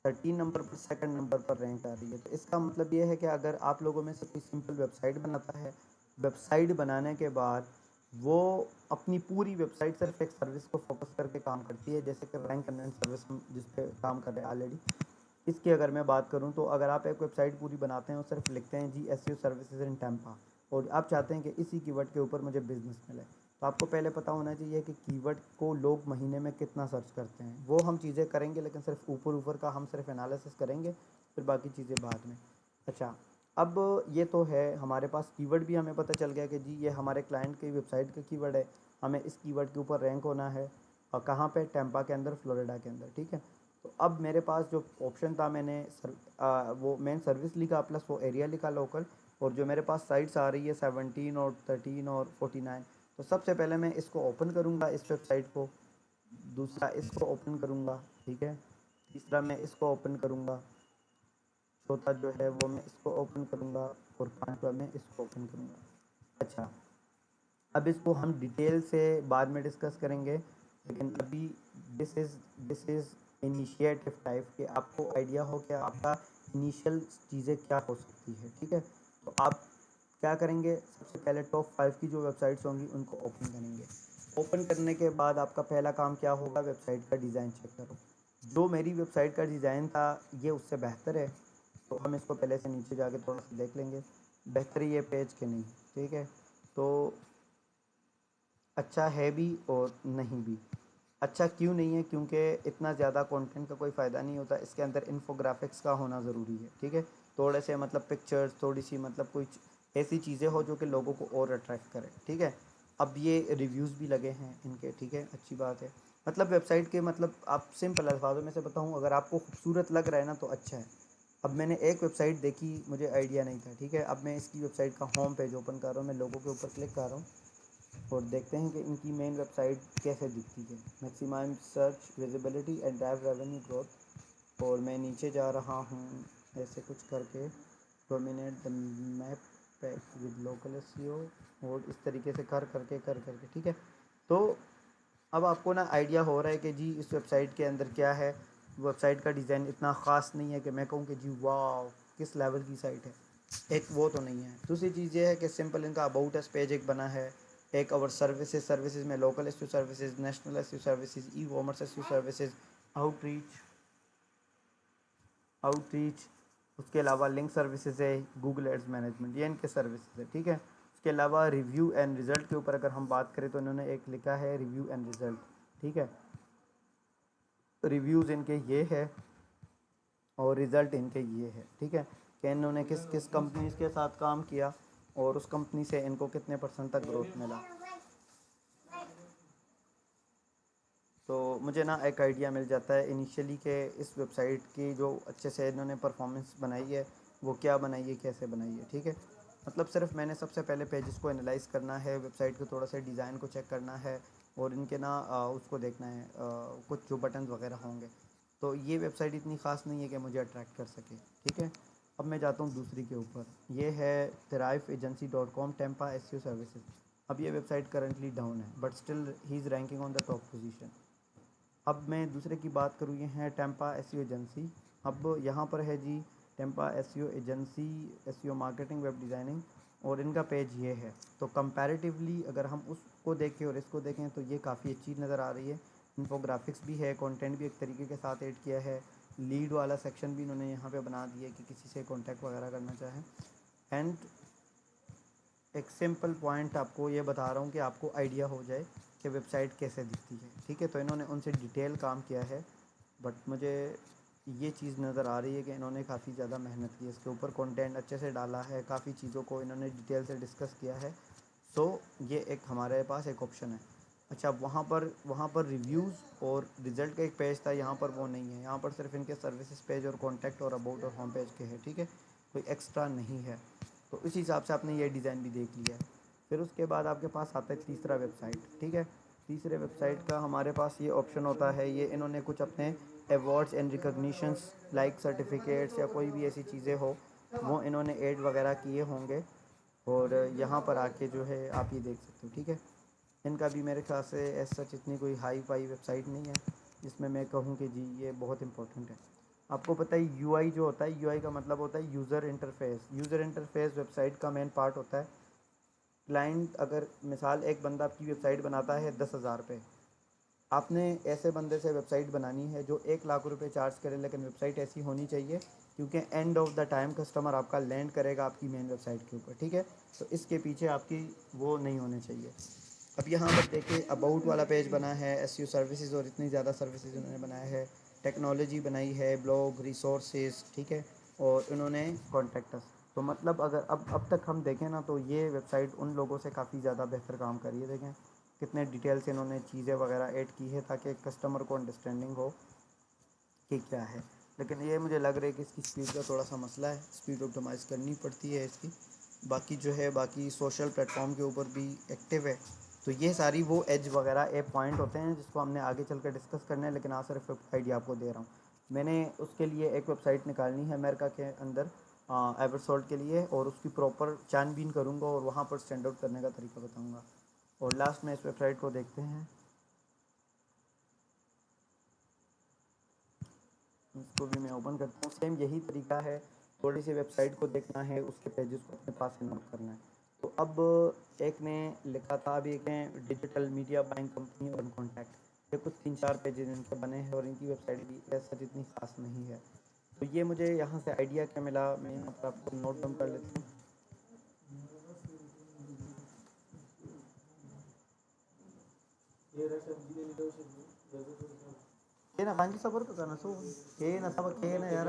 13 नंबर पर, सेकंड नंबर पर रैंक आ रही है। तो इसका मतलब ये है कि अगर आप लोगों में से कोई सिंपल वेबसाइट बनाता है, वेबसाइट बनाने के बाद वो अपनी पूरी वेबसाइट सिर्फ एक सर्विस को फोकस करके काम करती है, जैसे कि रैंक कंटेंट सर्विस हम जिस पे काम कर रहे हैं ऑलरेडी, इसकी अगर मैं बात करूं, तो अगर आप एक वेबसाइट पूरी बनाते हैं और सिर्फ लिखते हैं जी SEO सर्विसेज इन टैम्पा, और आप चाहते हैं कि इसी कीवर्ड के ऊपर मुझे बिजनेस मिले, तो आपको पहले पता होना चाहिए कि कीवर्ड को लोग महीने में कितना सर्च करते हैं। वो हम चीज़ें करेंगे, लेकिन सिर्फ ऊपर ऊपर का हम सिर्फ एनालिसिस करेंगे, फिर बाकी चीज़ें बाद में। अच्छा, अब ये तो है हमारे पास कीवर्ड भी हमें पता चल गया कि जी ये हमारे क्लाइंट की वेबसाइट का कीवर्ड है, हमें इस कीवर्ड के ऊपर रैंक होना है, और कहाँ पे, टैम्पा के अंदर, फ्लोरिडा के अंदर, ठीक है। तो अब मेरे पास जो ऑप्शन था, मैंने वो मेन सर्विस लिखा प्लस वो एरिया लिखा लोकल, और जो मेरे पास साइट्स आ रही है 17 और 13 और 49। तो सबसे पहले मैं इसको ओपन करूँगा, इस वेबसाइट को, दूसरा इसको ओपन करूँगा, ठीक है, तीसरा मैं इसको ओपन करूँगा, चौथा जो है वो मैं इसको ओपन करूँगा, और पांचवा मैं इसको ओपन करूँगा। अच्छा, अब इसको हम डिटेल से बाद में डिस्कस करेंगे, लेकिन अभी दिस इज़ इनिशिएटिव टाइप के, आपको आइडिया हो कि आपका इनिशियल चीज़ें क्या हो सकती है, ठीक है। तो आप क्या करेंगे, सबसे पहले टॉप 5 की जो वेबसाइट्स होंगी उनको ओपन करेंगे। ओपन करने के बाद आपका पहला काम क्या होगा, वेबसाइट का डिज़ाइन चेक करो। जो मेरी वेबसाइट का डिज़ाइन था ये उससे बेहतर है, तो हम इसको पहले से नीचे जाके थोड़ा सा देख लेंगे, बेहतर ये पेज के नहीं, ठीक है। तो अच्छा है भी और नहीं भी। अच्छा क्यों नहीं है, क्योंकि इतना ज़्यादा कंटेंट का कोई फ़ायदा नहीं होता, इसके अंदर इन्फोग्राफिक्स का होना ज़रूरी है, ठीक है। थोड़े से मतलब पिक्चर्स, थोड़ी सी मतलब कुछ ऐसी चीज़ें हो जो कि लोगों को और अट्रैक्ट करे, ठीक है। अब ये रिव्यूज़ भी लगे हैं इनके, ठीक है, अच्छी बात है। मतलब वेबसाइट के, मतलब आप सिंपल अल्फाजों में से बताऊँ, अगर आपको खूबसूरत लग रहा है ना, तो अच्छा है। अब मैंने एक वेबसाइट देखी, मुझे आइडिया नहीं था, ठीक है। अब मैं इसकी वेबसाइट का होम पेज ओपन कर रहा हूँ, मैं लोगों के ऊपर क्लिक कर रहा हूँ, और देखते हैं कि इनकी मेन वेबसाइट कैसे दिखती है। Maximize search visibility and drive revenue growth, और मैं नीचे जा रहा हूँ ऐसे कुछ करके, dominate the map pack with local SEO, और इस तरीके से कर करके ठीक है। तो अब आपको ना आइडिया हो रहा है कि जी इस वेबसाइट के अंदर क्या है। वेबसाइट का डिज़ाइन इतना ख़ास नहीं है कि मैं कहूँ कि जी वाह किस लेवल की साइट है, एक वो तो नहीं है। दूसरी चीज़ ये है कि सिंपल इनका अबाउट अस पेज एक बना है, एक और सर्विसेज में local SEO services, national SEO services, e commerce SEO services, outreach outreach उसके अलावा लिंक सर्विसेज है, गूगल एड्स मैनेजमेंट, ये इनके सर्विसेज है ठीक है। उसके अलावा रिव्यू एंड रिज़ल्ट के ऊपर अगर हम बात करें तो इन्होंने एक लिखा है रिव्यू एंड रिज़ल्ट ठीक है। रिव्यूज़ इनके ये है और रिज़ल्ट इनके ये है ठीक है, कि इन्होंने किस किस कंपनीज़ के साथ काम किया और उस कंपनी से इनको कितने % तक ग्रोथ मिला। तो मुझे ना एक आइडिया मिल जाता है इनिशियली कि इस वेबसाइट की जो अच्छे से इन्होंने परफॉर्मेंस बनाई है वो क्या बनाई है, कैसे बनाई है ठीक है। मतलब सिर्फ मैंने सबसे पहले पेजेस को एनालाइज़ करना है, वेबसाइट के थोड़ा सा डिज़ाइन को चेक करना है और इनके ना उसको देखना है कुछ जो बटन वगैरह होंगे। तो ये वेबसाइट इतनी ख़ास नहीं है कि मुझे अट्रैक्ट कर सके ठीक है। अब मैं जाता हूँ दूसरी के ऊपर, ये है thriveagency.com टेम्पा एसईओ सर्विसेज। अब ये वेबसाइट करंटली डाउन है but still he is ranking on the top position. अब मैं दूसरे की बात करूँ, ये है टेम्पा एसईओ एजेंसी। अब यहाँ पर है जी Tampa SEO agency, SEO marketing, web designing, और इनका पेज ये है। तो कंपैरेटिवली अगर हम उसको देखें और इसको देखें तो ये काफ़ी अच्छी नज़र आ रही है। इन्फोग्राफिक्स भी है, कंटेंट भी एक तरीके के साथ ऐड किया है, लीड वाला सेक्शन भी इन्होंने यहाँ पे बना दिया कि किसी से कॉन्टैक्ट वगैरह करना चाहें। एंड एक सिंपल पॉइंट आपको ये बता रहा हूँ कि आपको आइडिया हो जाए कि वेबसाइट कैसे दिखती है ठीक है। तो इन्होंने उनसे डिटेल काम किया है बट मुझे ये चीज़ नज़र आ रही है कि इन्होंने काफ़ी ज़्यादा मेहनत की है इसके ऊपर, कंटेंट अच्छे से डाला है, काफ़ी चीज़ों को इन्होंने डिटेल से डिस्कस किया है। सो ये एक हमारे पास एक ऑप्शन है। अच्छा, वहाँ पर रिव्यूज़ और रिज़ल्ट का एक पेज था, यहाँ पर वो नहीं है। यहाँ पर सिर्फ इनके सर्विसेज पेज और कॉन्टैक्ट और अबाउट और होम पेज के है ठीक है, कोई एक्स्ट्रा नहीं है। तो इस हिसाब से आपने ये डिज़ाइन भी देख लिया है। फिर उसके बाद आपके पास आता है तीसरा वेबसाइट ठीक है। तीसरे वेबसाइट का हमारे पास ये ऑप्शन होता है, ये इन्होंने कुछ अपने awards and recognitions like certificates या कोई भी ऐसी चीज़ें हो वो इन्होंने ऐड वगैरह किए होंगे और यहाँ पर आके जो है आप ये देख सकते हो ठीक है। इनका भी मेरे ख्याल से ऐसा सच इतनी कोई हाई फाई वेबसाइट नहीं है जिसमें मैं कहूँ कि जी ये बहुत इंपॉर्टेंट है। आपको पता है यूआई जो होता है, यूआई का मतलब होता है user interface. User interface website का मेन पार्ट होता है। क्लाइंट अगर मिसाल एक बंदा आपकी वेबसाइट बनाता है 10,000 पे, आपने ऐसे बंदे से वेबसाइट बनानी है जो 1 लाख रुपए चार्ज करे, लेकिन वेबसाइट ऐसी होनी चाहिए क्योंकि end of the time customer आपका लैंड करेगा आपकी मेन वेबसाइट के ऊपर ठीक है। तो इसके पीछे आपकी वो नहीं होने चाहिए। अब यहाँ पर देखिए अबाउट वाला पेज बना है, एसईओ सर्विसेज, और इतनी ज़्यादा सर्विसेज उन्होंने बनाया है, टेक्नोलॉजी बनाई है, ब्लॉग, रिसोर्सेज ठीक है, और इन्होंने कॉन्टैक्ट अस। तो मतलब अगर अब तक हम देखें ना तो ये वेबसाइट उन लोगों से काफ़ी ज़्यादा बेहतर काम कर रही है। देखें कितने डिटेल से इन्होंने चीज़ें वगैरह ऐड की है ताकि कस्टमर को अंडरस्टैंडिंग हो कि क्या है। लेकिन ये मुझे लग रहा है कि इसकी स्पीड का थोड़ा सा मसला है, स्पीड ऑप्टिमाइज़ करनी पड़ती है इसकी। बाकी जो है बाकी सोशल प्लेटफॉर्म के ऊपर भी एक्टिव है। तो ये सारी वो एज वगैरह ए पॉइंट होते हैं जिसको हमने आगे चल कर डिस्कस करना है, लेकिन आज सिर्फ एक आइडिया आपको दे रहा हूँ। मैंने उसके लिए एक वेबसाइट निकालनी है अमेरिका के अंदर एवरसोल्ट के लिए, और उसकी प्रॉपर छानबीन करूँगा और वहाँ पर स्टैंड आउट करने का तरीका बताऊँगा। और लास्ट में इस वेबसाइट को देखते हैं, इसको भी मैं ओपन करता हूँ। सेम यही तरीका है, थोड़ी सी वेबसाइट को देखना है, उसके पेजेस को अपने पास से नोट करना है। तो अब एक ने लिखा था, अभी एक है डिजिटल मीडिया बाइंग कंपनी और कॉन्टैक्ट, ये कुछ 3-4 पेजेस इनके बने हैं और इनकी वेबसाइट भी ऐसा इतनी खास नहीं है। तो ये मुझे यहाँ से आइडिया क्या मिला, मैं यहाँ पर आपको नोट डाउन कर लेता हूँ। के ना कांची सबर का ना सो के ना सब के ना यार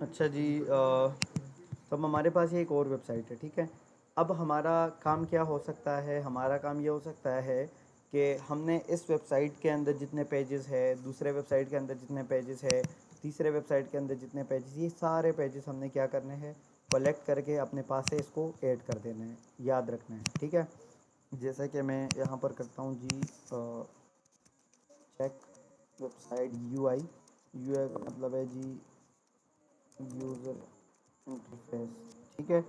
अच्छा जी, तो अब हमारे पास ये एक और वेबसाइट है, ठीक है। अब हमारा काम क्या हो सकता है, हमारा काम ये हो सकता है कि हमने इस वेबसाइट के अंदर जितने पेजेस है, दूसरे वेबसाइट के अंदर जितने पेजेस है, तीसरे वेबसाइट के अंदर जितने पेजेस, ये सारे पेजेस हमने क्या करने हैं, कलेक्ट करके अपने पास से इसको ऐड कर देना है, याद रखना है, ठीक है। जैसे कि मैं यहाँ पर करता हूँ जी, चेक वेबसाइट यूआई। यूआई का मतलब है जी यूज़र इंटरफेस, ठीक है।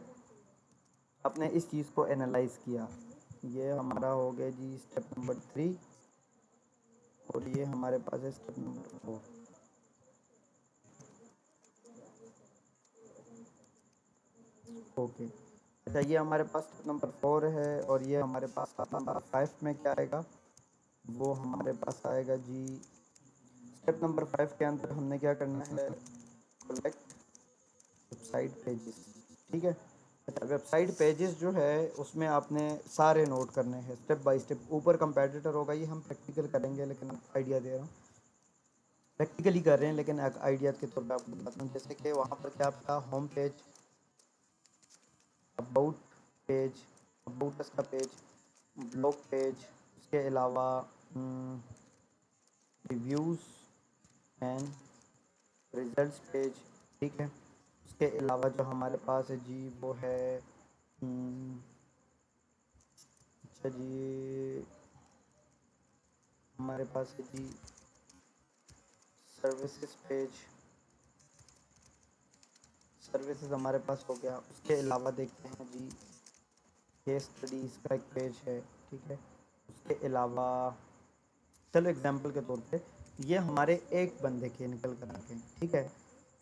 आपने इस चीज़ को एनालाइज किया, ये हमारा हो गया जी स्टेप नंबर 3, और ये हमारे पास है स्टेप नंबर 4। ओके, अच्छा ये हमारे पास स्टेप नंबर 4 है, और ये हमारे पास स्टेप नंबर 5 में क्या आएगा, वो हमारे पास आएगा जी स्टेप नंबर 5 के अंदर हमने क्या करना है, कलेक्ट वेबसाइट पेजेस, ठीक है। अच्छा, वेबसाइट पेजेस जो है उसमें आपने सारे नोट करने हैं स्टेप बाय स्टेप। ऊपर कंपेटिटर होगा, ये हम प्रैक्टिकल करेंगे, लेकिन आइडिया दे रहा हूँ, प्रैक्टिकली कर रहे हैं लेकिन एक आइडिया के तौर पे आपको बताता हूँ। जैसे कि वहाँ पर क्या आपका home page, about page, about us का पेज, ब्लॉग पेज, उसके अलावा रिव्यूज़ एंड रिजल्ट्स पेज, ठीक है। उसके अलावा जो हमारे पास है जी वो है अच्छा जी, हमारे पास है जी सर्विसेज पेज, सर्विसेज हमारे पास हो गया। उसके अलावा देखते हैं जी केस स्टडीज़ का एक पेज है, ठीक है। उसके अलावा चलो एग्जांपल के तौर पे ये हमारे एक बंदे के निकल कर आते हैं, ठीक है।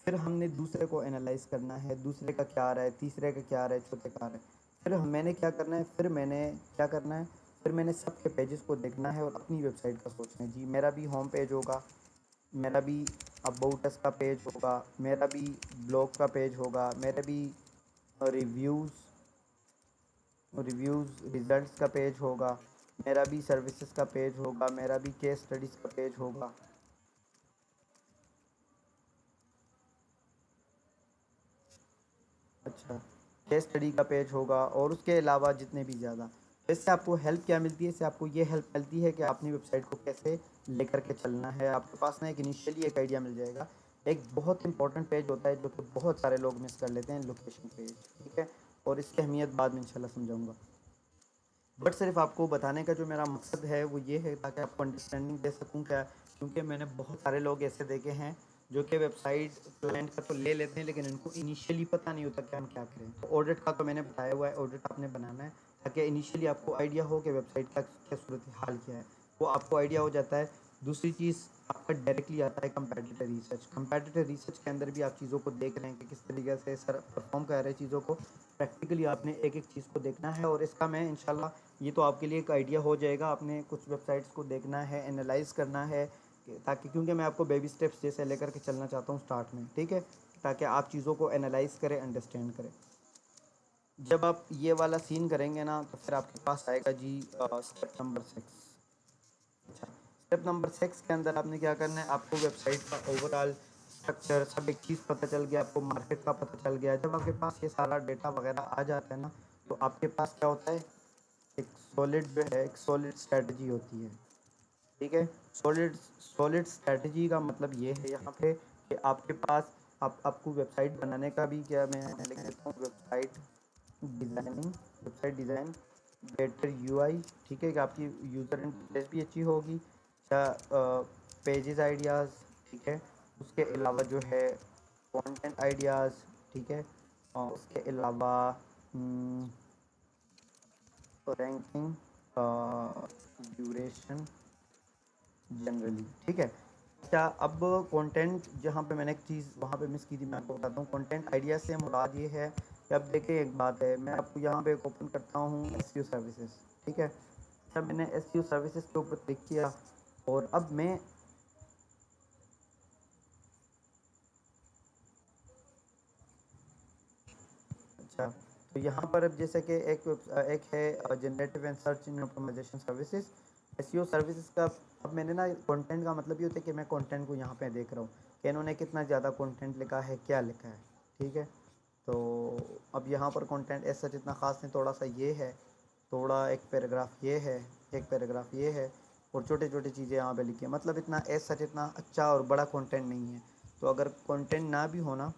फिर हमने दूसरे को एनालाइज करना है, दूसरे का क्या आ रहा है, तीसरे का क्या आ रहा है, चौथे का आ रहा है। फिर मैंने क्या करना है, फिर मैंने क्या करना है, फिर मैंने सबके पेजेस को देखना है और अपनी वेबसाइट का सोचना है जी। मेरा भी होम पेज होगा, मेरा भी अबाउट अस का पेज होगा, मेरा भी ब्लॉग का पेज होगा, मेरा भी रिव्यूज़ रिव्यूज़ रिजल्ट्स का पेज होगा, मेरा भी सर्विसेज का पेज होगा, मेरा भी केस स्टडीज़ का पेज होगा। अच्छा, केस स्टडी का पेज होगा, और उसके अलावा जितने भी ज़्यादा। इससे आपको हेल्प क्या मिलती है, इससे आपको ये हेल्प मिलती है कि अपनी वेबसाइट को कैसे लेकर के चलना है। आपके पास ना एक इनिशियली एक आइडिया मिल जाएगा। एक बहुत इंपॉर्टेंट पेज होता है जो कि बहुत सारे लोग मिस कर लेते हैं, लोकेशन पेज, ठीक है। और इसकी अहमियत बाद में इंशाल्लाह समझाऊंगा। बट सिर्फ आपको बताने का जो मेरा मकसद है वो ये है ताकि आपको अंडरस्टैंडिंग दे सकूं क्या, क्योंकि मैंने बहुत सारे लोग ऐसे देखे हैं जो कि वेबसाइट क्लाइंट का तो ले लेते हैं लेकिन इनको इनिशियली पता नहीं होता कि हम क्या करें। तो ऑडिट का तो मैंने बताया हुआ है, ऑडिट आपने बनाना है ताकि इनिशियली आपको आइडिया हो कि वेबसाइट का क्या सूरत हाल क्या है, वो आपको आइडिया हो जाता है। दूसरी चीज़ आपका डायरेक्टली आता है कंपेटिटर रिसर्च। कंपेटिटर रिसर्च के अंदर भी आप चीज़ों को देख रहे हैं कि किस तरीके से सर परफॉर्म कर रहे हैं चीज़ों को। प्रैक्टिकली आपने एक एक चीज़ को देखना है, और इसका मैं इंशाल्लाह ये तो आपके लिए एक आइडिया हो जाएगा। आपने कुछ वेबसाइट्स को देखना है, एनालाइज करना है, ताकि क्योंकि मैं आपको बेबी स्टेप्स जैसे लेकर के चलना चाहता हूँ स्टार्ट में, ठीक है, ताकि आप चीज़ों को एनालाइज करें, अंडरस्टैंड करें। जब आप ये वाला सीन करेंगे ना तो फिर आपके पास आएगा जी स्टेप नंबर 6। अच्छा, स्टेप नंबर 6 के अंदर आपने क्या करना है, आपको वेबसाइट का ओवरऑल स्ट्रक्चर सब एक चीज़ पता चल गया, आपको मार्केट का पता चल गया। जब आपके पास ये सारा डेटा वगैरह आ जाता है ना, तो आपके पास क्या होता है, एक सॉलिड जो है, एक सॉलिड स्ट्रेटजी होती है, ठीक है। सॉलिड सॉलिड स्ट्रेटजी का मतलब ये है यहाँ पे कि आपके पास आपको वेबसाइट बनाने का भी क्या, मैं लिख देता हूँ website designing, website design, better UI, ठीक है, कि आपकी यूज़र इंटरफेस भी अच्छी होगी, या पेजेस आइडियाज़, ठीक है। उसके अलावा जो है कंटेंट आइडियाज़, ठीक है। और उसके अलावा रैंकिंग, ड्यूरेशन जनरली, ठीक है। अच्छा, अब कंटेंट जहाँ पे मैंने एक चीज़ वहाँ पे मिस की थी, मैं आपको बताता हूँ। कंटेंट आइडिया से मुराद ये है कि अब देखिए एक बात है, मैं आपको यहाँ पे ओपन करता हूँ एसईओ सर्विसेज, ठीक है। जब मैंने एसईओ सर्विसेज के ऊपर क्लिक किया, और अब मैं अच्छा, तो यहाँ पर अब जैसे कि एक है generative and search in optimization services, SEO services का। अब मैंने ना कंटेंट का मतलब ये होता है कि मैं कंटेंट को यहाँ पे देख रहा हूँ। कि इन्होंने कितना ज़्यादा कंटेंट लिखा है, क्या लिखा है, ठीक है। तो अब यहाँ पर कंटेंट ऐसा जितना ख़ास नहीं, थोड़ा सा ये है, थोड़ा एक पैराग्राफ ये है, एक पैराग्राफ ये है, और छोटे छोटे चीज़ें यहाँ पे लिखी है। मतलब इतना ऐसा जितना अच्छा और बड़ा कंटेंट नहीं है। तो अगर कंटेंट ना भी होना,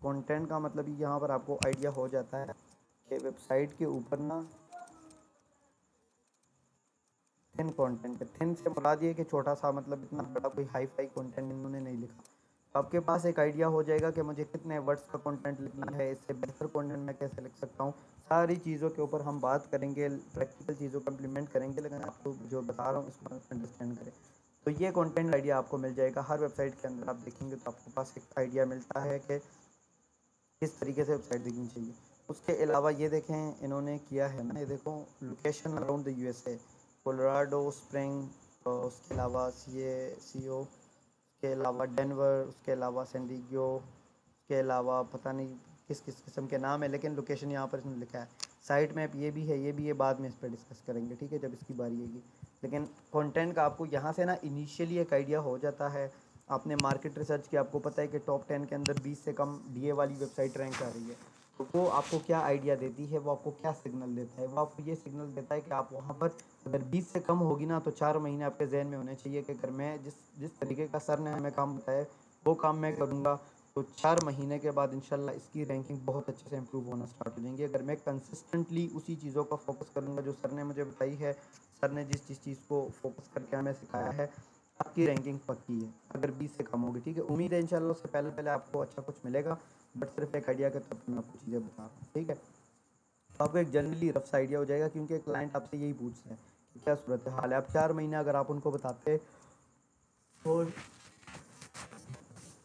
कंटेंट का मतलब यहाँ पर आपको आइडिया हो जाता है कि वेबसाइट के ऊपर ना थिन कंटेंट है। थिन से मुराद ये कि छोटा सा, मतलब इतना बड़ा कोई हाई फाई कंटेंट इन्होंने नहीं लिखा। तो आपके पास एक आइडिया हो जाएगा कि मुझे कितने वर्ड्स का कंटेंट लिखना है, इससे बेहतर कंटेंट मैं कैसे लिख सकता हूँ। सारी चीज़ों के ऊपर हम बात करेंगे, प्रैक्टिकल चीज़ों को इम्प्लीमेंट करेंगे, लेकिन आपको जो बता रहा हूँ इसको अंडरस्टैंड करें। तो ये कंटेंट आइडिया आपको मिल जाएगा हर वेबसाइट के अंदर। आप देखेंगे तो आपके पास एक आइडिया मिलता है कि किस तरीके से वेबसाइट दिखनी चाहिए। उसके अलावा ये देखें इन्होंने किया है ना, ये देखो, location around the USA, Colorado spring, उसके अलावा सीओ, उसके अलावा डेनवर, उसके अलावा सैनडिएगो, उसके अलावा पता नहीं किस किस किस्म के नाम है, लेकिन लोकेशन यहाँ पर इसने लिखा है। साइट मैप ये भी है, ये भी है, बाद में इस पर डिस्कस करेंगे, ठीक है, जब इसकी बारी आएगी। लेकिन कंटेंट का आपको यहाँ से ना इनिशियली एक आइडिया हो जाता है। आपने मार्केट रिसर्च की, आपको पता है कि टॉप 10 के अंदर 20 से कम डीए वाली वेबसाइट रैंक आ रही है। तो वो आपको क्या आइडिया देती है, वो आपको क्या सिग्नल देता है? वो आपको ये सिग्नल देता है कि आप वहाँ पर अगर 20 से कम होगी ना, तो 4 महीने आपके जहन में होने चाहिए कि अगर मैं जिस जिस तरीके का सर ने हमें काम बताया वो काम मैं करूँगा, तो 4 महीने के बाद इंशाल्लाह इसकी रैंकिंग बहुत अच्छे से इंप्रूव होना स्टार्ट हो जाएंगी। अगर मैं कंसिस्टेंटली उसी चीज़ों का फोकस करूँगा जो सर ने मुझे बताई है, सर ने जिस चीज़ को फोकस करके हमें सिखाया है, आपकी रैंकिंग पक्की है अगर 20 से कम होगी, ठीक है। उम्मीद है इंशाल्लाह उससे पहले पहले आपको अच्छा कुछ मिलेगा, बट सिर्फ एक आइडिया के तौर पर मैं आपको चीज़ें बता रहा हूँ, ठीक है। तो आपको एक जनरली रफ आइडिया हो जाएगा, क्योंकि क्लाइंट आपसे यही पूछता है कि क्या सूरत हाल है। आप 4 महीने अगर आप उनको बताते, और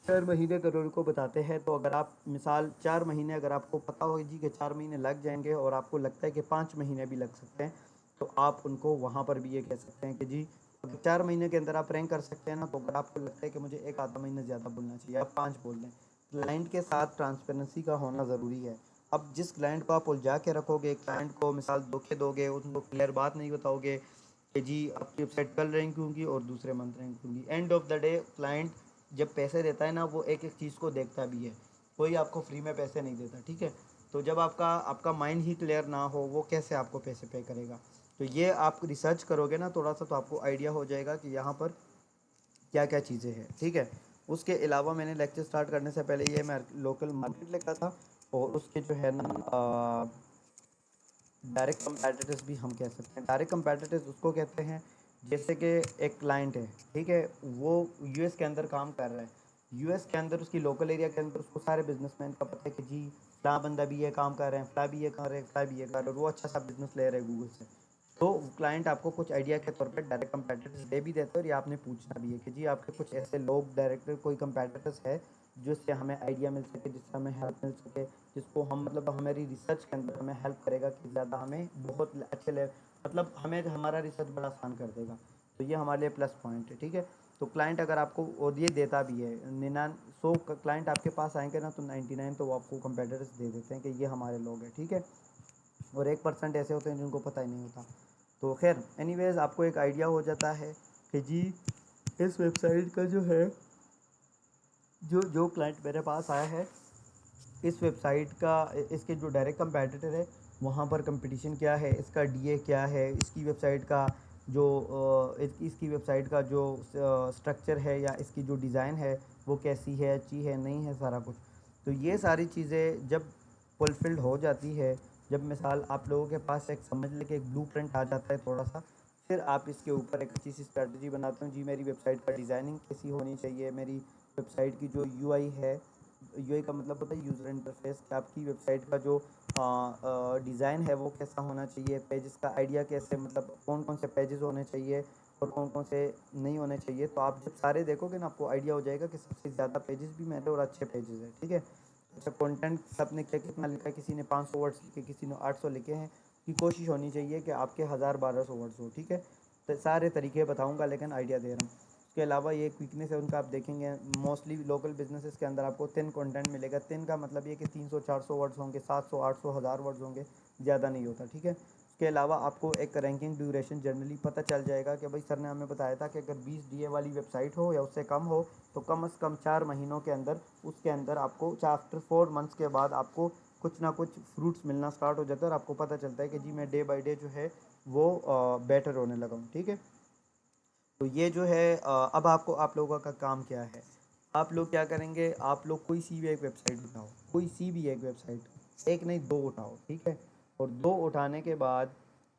4 महीने अगर उनको बताते हैं, तो अगर आप मिसाल 4 महीने अगर आपको पता हो जी कि 4 महीने लग जाएंगे, और आपको लगता है कि 5 महीने भी लग सकते हैं, तो आप उनको वहाँ पर भी ये कह सकते हैं कि जी अगर 4 महीने के अंदर आप रैंक कर सकते हैं ना, तो अगर आपको लगता है कि मुझे एक आधा महीना ज़्यादा बोलना चाहिए, आप 5 बोल दें। क्लाइंट के साथ ट्रांसपेरेंसी का होना ज़रूरी है। अब जिस क्लाइंट को आप उलझा के रखोगे, क्लाइंट को मिसाल धोखे दोगे, उनको क्लियर बात नहीं बताओगे कि जी आपकी वेबसाइट कल रैंक होंगी और दूसरे मंथ रैंक होंगी, end of the day client जब पैसे देता है ना, वो एक एक चीज़ को देखता भी है, कोई आपको फ्री में पैसे नहीं देता, ठीक है। तो जब आपका आपका माइंड ही क्लियर ना हो, वो कैसे आपको पैसे पे करेगा? तो ये आप रिसर्च करोगे ना थोड़ा सा, तो आपको आइडिया हो जाएगा कि यहाँ पर क्या क्या चीज़ें हैं, ठीक है। उसके अलावा मैंने लेक्चर स्टार्ट करने से पहले ये मैं लोकल मार्केट लिखा था, और उसके जो है ना डायरेक्ट कंपैटिटर्स भी हम कह सकते हैं। डायरेक्ट कंपैटिटर्स उसको कहते हैं जैसे कि एक क्लाइंट है, ठीक है, वो यूएस के अंदर काम कर रहा है, यूएस के अंदर उसकी लोकल एरिया के अंदर उसको सारे बिजनेसमैन का पता है कि जी फला बंदा भी ये काम कर रहे हैं, फला भी ये कर रहे हैं, फला भी ये कर रहे हैं, और वो अच्छा सा बिजनेस ले रहे हैं गूगल से। तो क्लाइंट आपको कुछ आइडिया के तौर पे डायरेक्ट कंपैटिटर्स दे भी देते हैं, और ये आपने पूछना भी है कि जी आपके कुछ ऐसे लोग डायरेक्ट कोई कंपैटिटर्स है जिससे हमें आइडिया मिल सके, जिससे हमें हेल्प मिल सके, जिसको हम मतलब हमारी रिसर्च के अंदर हमें हेल्प करेगा कि ज़्यादा हमें बहुत अच्छे ले, मतलब हमें हमारा रिसर्च बड़ा आसान कर देगा। तो ये हमारे लिए प्लस पॉइंट है, ठीक है। तो क्लाइंट अगर आपको, और ये देता भी है, 100 क्लाइंट आपके पास आएंगे ना, तो 99 तो वो आपको कंपेटिटर्स दे देते हैं कि ये हमारे लोग हैं, ठीक है। और 1% ऐसे होते हैं जिनको पता ही नहीं होता। तो खैर एनीवेज आपको एक आइडिया हो जाता है कि जी इस वेबसाइट का जो है, जो जो क्लाइंट मेरे पास आया है, इस वेबसाइट का, इसके जो डायरेक्ट कंपैटिटर है वहाँ पर कंपटीशन क्या है, इसका डीए क्या है, इसकी वेबसाइट का जो इसकी वेबसाइट का जो स्ट्रक्चर है या इसकी जो डिज़ाइन है वो कैसी है, अच्छी है, नहीं है, सारा कुछ। तो ये सारी चीज़ें जब फुलफिल्ड हो जाती है, जब मिसाल आप लोगों के पास एक समझ लें कि एक ब्लूप्रिंट आ जाता है थोड़ा सा, फिर आप इसके ऊपर एक अच्छी सी स्ट्रेटजी बनाते हो। जी मेरी वेबसाइट का डिज़ाइनिंग कैसी होनी चाहिए, मेरी वेबसाइट की जो यूआई है, यूआई का मतलब होता है यूज़र इंटरफेस, कि आपकी वेबसाइट का जो डिज़ाइन है वो कैसा होना चाहिए, पेजेस का आइडिया कैसे, मतलब कौन कौन से पेजेस होने चाहिए और कौन कौन से नहीं होने चाहिए। तो आप जब सारे देखोगे ना, आपको आइडिया हो जाएगा कि सबसे ज़्यादा पेजेस भी मेरे और अच्छे पेजेस हैं, ठीक है। अच्छा कंटेंट सबने क्या कितना लिखा है, किसी ने 500 वर्ड्स लिखे, किसी ने 800 लिखे हैं, की कोशिश होनी चाहिए कि आपके 1000-1200 वर्ड्स हो, ठीक है। तो सारे तरीके बताऊँगा, लेकिन आइडिया दे रहा हूँ। उसके अलावा ये क्विकनेस है उनका, आप देखेंगे मोस्टली लोकल बिजनेसेस के अंदर आपको थिन कंटेंट मिलेगा। थिन का मतलब ये कि 300-400 वर्ड्स होंगे, 700-800 1000 वर्ड्स होंगे, ज़्यादा नहीं होता, ठीक है। उसके अलावा आपको एक रैंकिंग ड्यूरेशन जनरली पता चल जाएगा कि भाई सर ने हमें बताया था कि अगर 20 डीए वाली वेबसाइट हो या उससे कम हो तो कम से कम 4 महीनों के अंदर उसके अंदर आपको आफ्टर 4 मंथ्स के बाद आपको कुछ ना कुछ फ्रूट्स मिलना स्टार्ट हो जाता है और आपको पता चलता है कि जी मैं डे बाई डे जो है वो बेटर होने लगा हूँ। ठीक है, तो ये जो है अब आपको आप लोगों का काम क्या है, आप लोग क्या करेंगे, आप लोग कोई सी भी एक वेबसाइट उठाओ, कोई सी भी एक वेबसाइट, एक नहीं दो उठाओ, ठीक है। और दो उठाने के बाद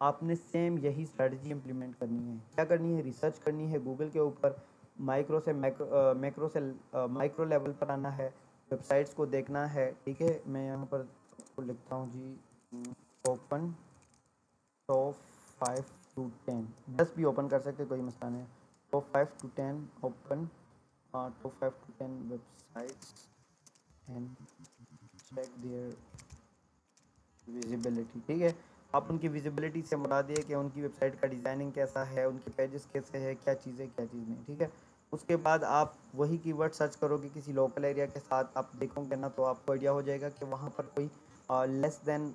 आपने सेम यही स्ट्रेटजी इम्प्लीमेंट करनी है। क्या करनी है, रिसर्च करनी है गूगल के ऊपर, माइक्रो से मैक्रो से माइक्रो लेवल पर आना है, वेबसाइट्स को देखना है। ठीक है, मैं यहाँ पर आपको लिखता हूँ जी, ओपन टॉप 5 to 10, 10 भी ओपन कर सकते, कोई मसला नहीं। Top 5 to 10 open top 5 to 10 websites and check their visibility. ठीक है, आप उनकी विजिबिलिटी से मुराद है कि उनकी वेबसाइट का डिज़ाइनिंग कैसा है, उनके पेजेस कैसे है, क्या चीज़ें क्या चीज़ नहीं। ठीक है, उसके बाद आप वही कीवर्ड सर्च करोगे किसी लोकल एरिया के साथ, आप देखोगे ना तो आपको आइडिया हो जाएगा कि वहाँ पर कोई लेस देन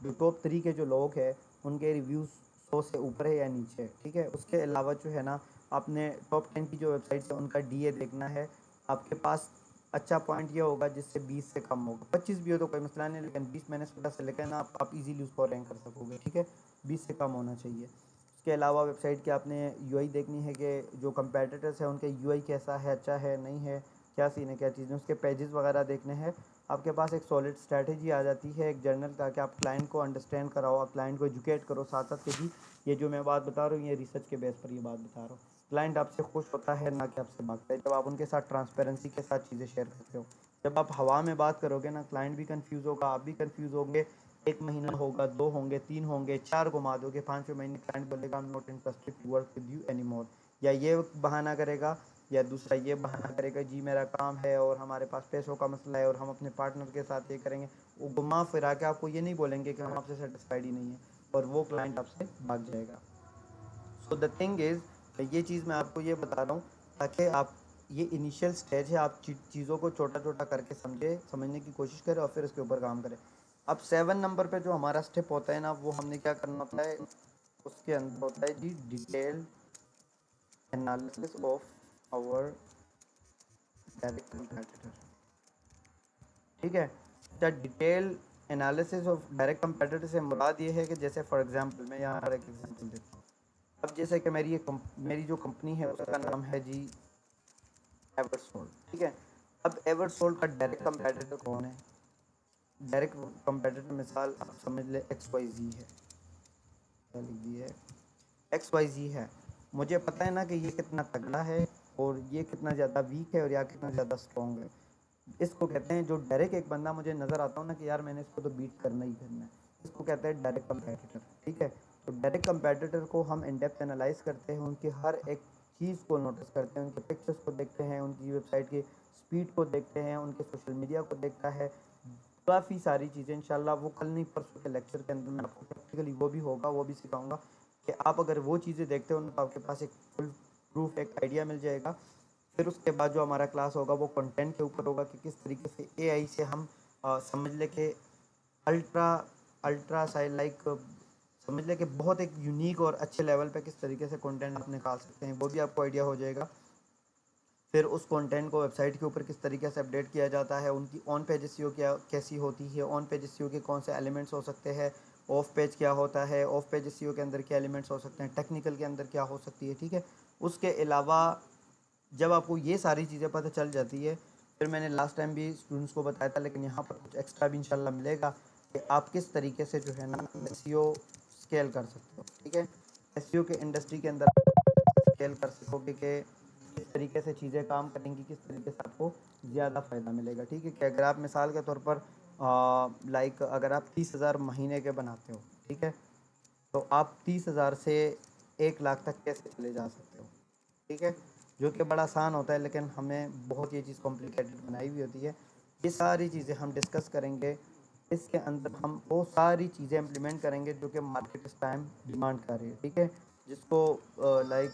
जो टॉप 3 के जो लोग हैं उनके रिव्यूज़ 100 से ऊपर है या नीचे है। ठीक है, उसके अलावा जो है ना आपने टॉप 10 की जो वेबसाइट्स है उनका डीए देखना है। आपके पास अच्छा पॉइंट ये होगा जिससे 20 से कम होगा, 25 भी हो तो कोई मसला नहीं, लेकिन 20 मैंने सोचा से लेकर ना आप इजीली उसको रैंक कर सकोगे। ठीक है, 20 से कम होना चाहिए। उसके अलावा वेबसाइट की आपने यूआई देखनी है कि जो कंपेटिटर्स हैं उनके यूआई कैसा है, अच्छा है नहीं है, क्या सीन है क्या चीज़ें, उसके पेजेस वगैरह देखने हैं। आपके पास एक सॉलिड स्ट्रैटेजी आ जाती है एक जर्नल का कि आप क्लाइंट को अंडरस्टैंड कराओ, आप क्लाइंट को एजुकेट करो, साथ साथ के जी ये जो मैं बात बता रहा हूँ ये रिसर्च के बेस पर ये बात बता रहा हूँ। क्लाइंट आपसे खुश होता है ना कि आपसे भागता है, जब आप उनके साथ ट्रांसपेरेंसी के साथ चीज़ें शेयर करते हो। जब आप हवा में बात करोगे ना, क्लाइंट भी कंफ्यूज होगा, आप भी कंफ्यूज होंगे। 1 महीना होगा, 2 होंगे, 3 होंगे, 4 घुमा दोगे, 5वें महीने क्लाइंट बोलेगा I am not interested to work with you any more, या ये बहाना करेगा या दूसरा ये बहाना करेगा जी मेरा काम है और हमारे पास पैसों का मसला है और हम अपने पार्टनर के साथ ये करेंगे। वो घुमा फिरा के आपको ये नहीं बोलेंगे कि हम आपसे सेटिस्फाइड ही नहीं है, और वो क्लाइंट आपसे भाग जाएगा। सो द थिंग इज़, ये चीज़ मैं आपको ये बता रहा हूँ ताकि आप, ये इनिशियल स्टेज है, आप चीज़ों को छोटा छोटा करके समझने की कोशिश करें और फिर उसके ऊपर काम करें। अब 7 नंबर पे जो हमारा स्टेप होता है ना, वो हमने क्या करना होता है, उसके अंदर होता है जी detail analysis of our direct competitor. ठीक है, क्या detail analysis of direct competitor से मुराद ये है कि जैसे फॉर एग्जांपल मैं यहाँ पर एक एग्जांपल देता हूँ। अब जैसे कि मेरी जो कंपनी है उसका नाम है जी एवरसोल्ड। ठीक है, अब एवरसोल्ड का डायरेक्ट कंपेटिटर कौन है, डायरेक्ट कंपेटिटर मिसाल आप समझ ले एक्स वाई जी है, क्या लिख दी है, एक्स वाई जी है। मुझे पता है ना कि ये कितना तगड़ा है और ये कितना ज़्यादा वीक है और या कितना ज़्यादा स्ट्रॉन्ग है। इसको कहते हैं, जो डायरेक्ट एक बंदा मुझे नज़र आता हो ना कि यार मैंने इसको तो बीट करना ही करना है, इसको कहते हैं डायरेक्ट कंपेटिटर। ठीक है, तो डायरेक्ट कंपेटिटर को हम इन डेप्थ एनालाइज करते हैं, उनकी हर एक चीज़ को नोटिस करते हैं, उनके पिक्चर्स को देखते हैं, उनकी वेबसाइट की स्पीड को देखते हैं, उनके सोशल मीडिया को देखता है, काफ़ी सारी चीज़ें। इंशाल्लाह वो कल नहीं परसों के लेक्चर के अंदर मैं आपको प्रैक्टिकली वो भी होगा, वो भी सिखाऊंगा कि आप अगर वो चीज़ें देखते हो ना तो आपके पास एक फुल प्रूफ एक आइडिया मिल जाएगा। फिर उसके बाद जो हमारा क्लास होगा वो कंटेंट के ऊपर होगा कि किस तरीके से एआई से हम समझ ले के अल्ट्रा अल्ट्रा साइड लाइक समझ ले कि बहुत एक यूनिक और अच्छे लेवल पे किस तरीके से कंटेंट आप निकाल सकते हैं, वो भी आपको आइडिया हो जाएगा। फिर उस कंटेंट को वेबसाइट के ऊपर किस तरीके से अपडेट किया जाता है, उनकी ऑन पेज एसईओ क्या कैसी होती है, ऑन पेज एसईओ के कौन से एलिमेंट्स हो सकते हैं, ऑफ पेज क्या होता है, ऑफ पेज एसईओ के अंदर क्या एलिमेंट्स हो सकते हैं, टेक्निकल के अंदर क्या हो सकती है। ठीक है, उसके अलावा जब आपको ये सारी चीज़ें पता चल जाती है, फिर मैंने लास्ट टाइम भी स्टूडेंट्स को बताया था लेकिन यहाँ पर कुछ एक्स्ट्रा भी इंशाल्लाह मिलेगा कि आप किस तरीके से जो है ना एसईओ स्केल कर सकते हो। ठीक है, एसईओ के इंडस्ट्री के अंदर स्केल कर सकोगे कि किस तरीके से चीज़ें काम करेंगी, किस तरीके से आपको ज़्यादा फ़ायदा मिलेगा। ठीक है, कि अगर आप मिसाल के तौर पर लाइक अगर आप 30,000 महीने के बनाते हो, ठीक है, तो आप 30,000 से 1 लाख तक कैसे चले जा सकते हो। ठीक है, जो कि बड़ा आसान होता है लेकिन हमें बहुत ये चीज़ कॉम्प्लिकेटेड बनाई हुई होती है। ये सारी चीज़ें हम डिस्कस करेंगे, इसके अंदर हम वो सारी चीज़ें इम्प्लीमेंट करेंगे जो कि मार्केट इस टाइम डिमांड कर रही है। ठीक है, जिसको लाइक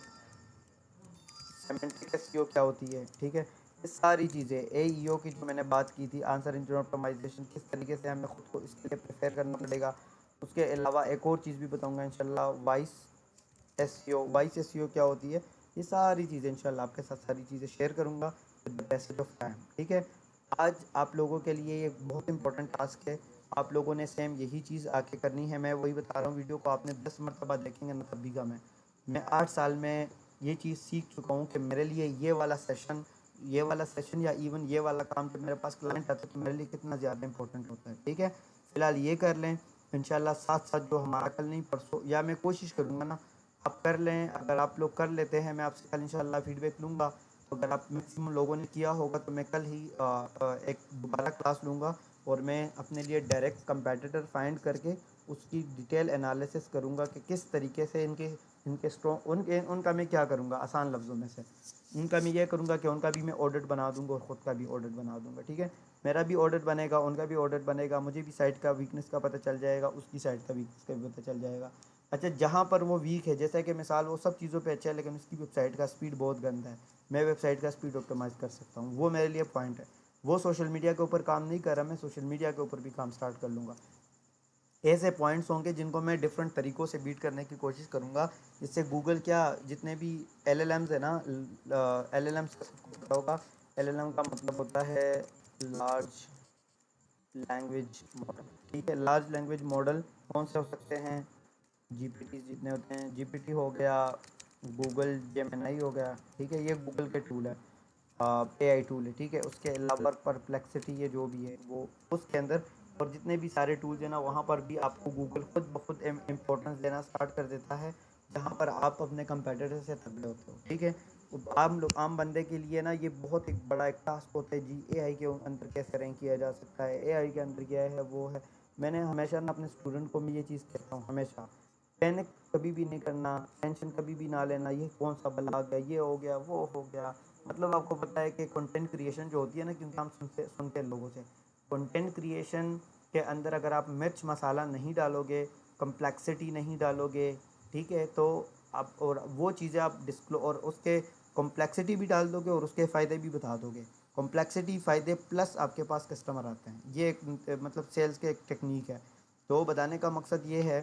सेमेंटिक एसईओ क्या होती है। ठीक है, ये सारी चीज़ें एईओ की जो मैंने बात की थी, आंसर इंजन ऑप्टिमाइजेशन, किस तरीके से हमें खुद को इसके लिए प्रिपेयर करना पड़ेगा, उसके अलावा एक और चीज़ भी बताऊँगा इंशाल्लाह, वॉइस एसईओ क्या होती है, ये सारी चीज़ें इंशाल्लाह आपके साथ सारी चीज़ें शेयर करूँगा with the passage of time. ठीक है, आज आप लोगों के लिए एक बहुत इंपॉर्टेंट टास्क है, आप लोगों ने सेम यही चीज़ आके करनी है। मैं वही बता रहा हूँ, वीडियो को आपने 10 मरतबा देखेंगे ना तब भी कम है। मैं 8 साल में ये चीज़ सीख चुका हूँ कि मेरे लिए ये वाला सेशन या इवन ये वाला काम जब मेरे पास क्लाइंट आता है तो मेरे लिए कितना ज़्यादा इंपॉर्टेंट होता है। ठीक है, फिलहाल ये कर लें इंशाल्लाह, साथ साथ जो हमारा कल नहीं परसों, या मैं कोशिश करूँगा ना आप कर लें, अगर आप लोग कर लेते हैं मैं आपसे कल इंशाल्लाह फीडबैक लूँगा। तो अगर आप मैक्सिमम लोगों ने किया होगा तो मैं कल ही एक दोबारा क्लास लूँगा और मैं अपने लिए डायरेक्ट कंपेटिटर फाइंड करके उसकी डिटेल एनालिसिस करूँगा कि किस तरीके से इनके स्ट्रॉन्ग उनका मैं क्या करूँगा, आसान लफ्ज़ों में से उनका मैं ये करूँगा कि उनका भी मैं ऑडिट बना दूँगा और ख़ुद का भी ऑडिट बना दूँगा। ठीक है, मेरा भी ऑडिट बनेगा, उनका भी ऑडिट बनेगा, मुझे भी साइट का वीकनेस का पता चल जाएगा, उसकी साइट का वीकनेस का भी पता चल जाएगा। अच्छा, जहाँ पर वो वीक है, जैसे कि मिसाल वो सब चीज़ों पे अच्छा है लेकिन उसकी वेबसाइट का स्पीड बहुत गंदा है, मैं वेबसाइट का स्पीड ऑप्टिमाइज़ कर सकता हूँ, वो मेरे लिए पॉइंट है। वो सोशल मीडिया के ऊपर काम नहीं कर रहा, मैं सोशल मीडिया के ऊपर भी काम स्टार्ट कर लूँगा। ऐसे पॉइंट्स होंगे जिनको मैं डिफरेंट तरीक़ों से बीट करने की कोशिश करूँगा, जिससे गूगल क्या, जितने भी एलएलएम्स है ना, एलएलएम्स का सबको पता होगा, एलएलएम का मतलब होता है लार्ज लैंग्वेज मॉडल। ठीक है, लार्ज लैंग्वेज मॉडल कौन से हो सकते हैं, जीपीटी जितने होते हैं, जीपीटी हो गया, गूगल जेमिनी हो गया। ठीक है, ये गूगल के टूल है, एआई टूल है। ठीक है, उसके अलावा परप्लेक्सिटी, ये जो भी है वो उसके अंदर, और जितने भी सारे टूल्स हैं ना वहाँ पर भी आपको गूगल खुद ब खुद इम्पोर्टेंस देना स्टार्ट कर देता है, जहाँ पर आप अपने कंपेटिटर से तगड़े होते हो। ठीक है, आम बंदे के लिए ना ये बहुत एक बड़ा एक टास्क होता है जी, एआई के अंदर कैसे रैंक किया जा सकता है, एआई के अंदर क्या है वो है। मैंने हमेशा ना अपने स्टूडेंट को मैं ये चीज़ कहता हूँ हमेशा, पैनिक कभी भी नहीं करना, टेंशन कभी भी ना लेना, ये कौन सा बला आ गया, ये हो गया, वो हो गया। मतलब आपको पता है कि कंटेंट क्रिएशन जो होती है ना, क्योंकि हम सुनते सुनते हैं लोगों से, कंटेंट क्रिएशन के अंदर अगर आप मिर्च मसाला नहीं डालोगे, कम्प्लेक्सिटी नहीं डालोगे, ठीक है, तो आप और वो चीज़ें आप डिस्क्लो और उसके कॉम्प्लेक्सिटी भी डाल दोगे और उसके फ़ायदे भी बता दोगे, कॉम्प्लेक्सिटी फ़ायदे प्लस आपके पास कस्टमर आते हैं, ये एक मतलब सेल्स की एक टेक्निक है। तो बताने का मकसद ये है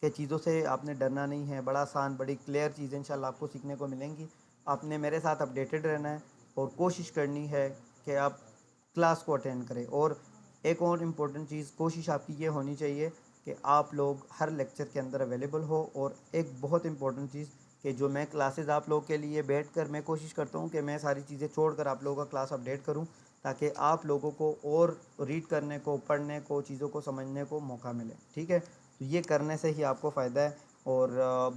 कि चीज़ों से आपने डरना नहीं है, बड़ा आसान, बड़ी क्लियर चीज़ें इंशाल्लाह आपको सीखने को मिलेंगी। आपने मेरे साथ अपडेटेड रहना है और कोशिश करनी है कि आप क्लास को अटेंड करें। और एक और इम्पोर्टेंट चीज़, कोशिश आपकी ये होनी चाहिए कि आप लोग हर लेक्चर के अंदर अवेलेबल हो। और एक बहुत इम्पोर्टेंट चीज़ कि जो मैं क्लासेस आप लोगों के लिए बैठकर मैं कोशिश करता हूँ कि मैं सारी चीज़ें छोड़कर आप लोगों का क्लास अपडेट करूँ, ताकि आप लोगों को और रीड करने को, पढ़ने को, चीज़ों को समझने को मौका मिले। ठीक है, तो ये करने से ही आपको फ़ायदा है। और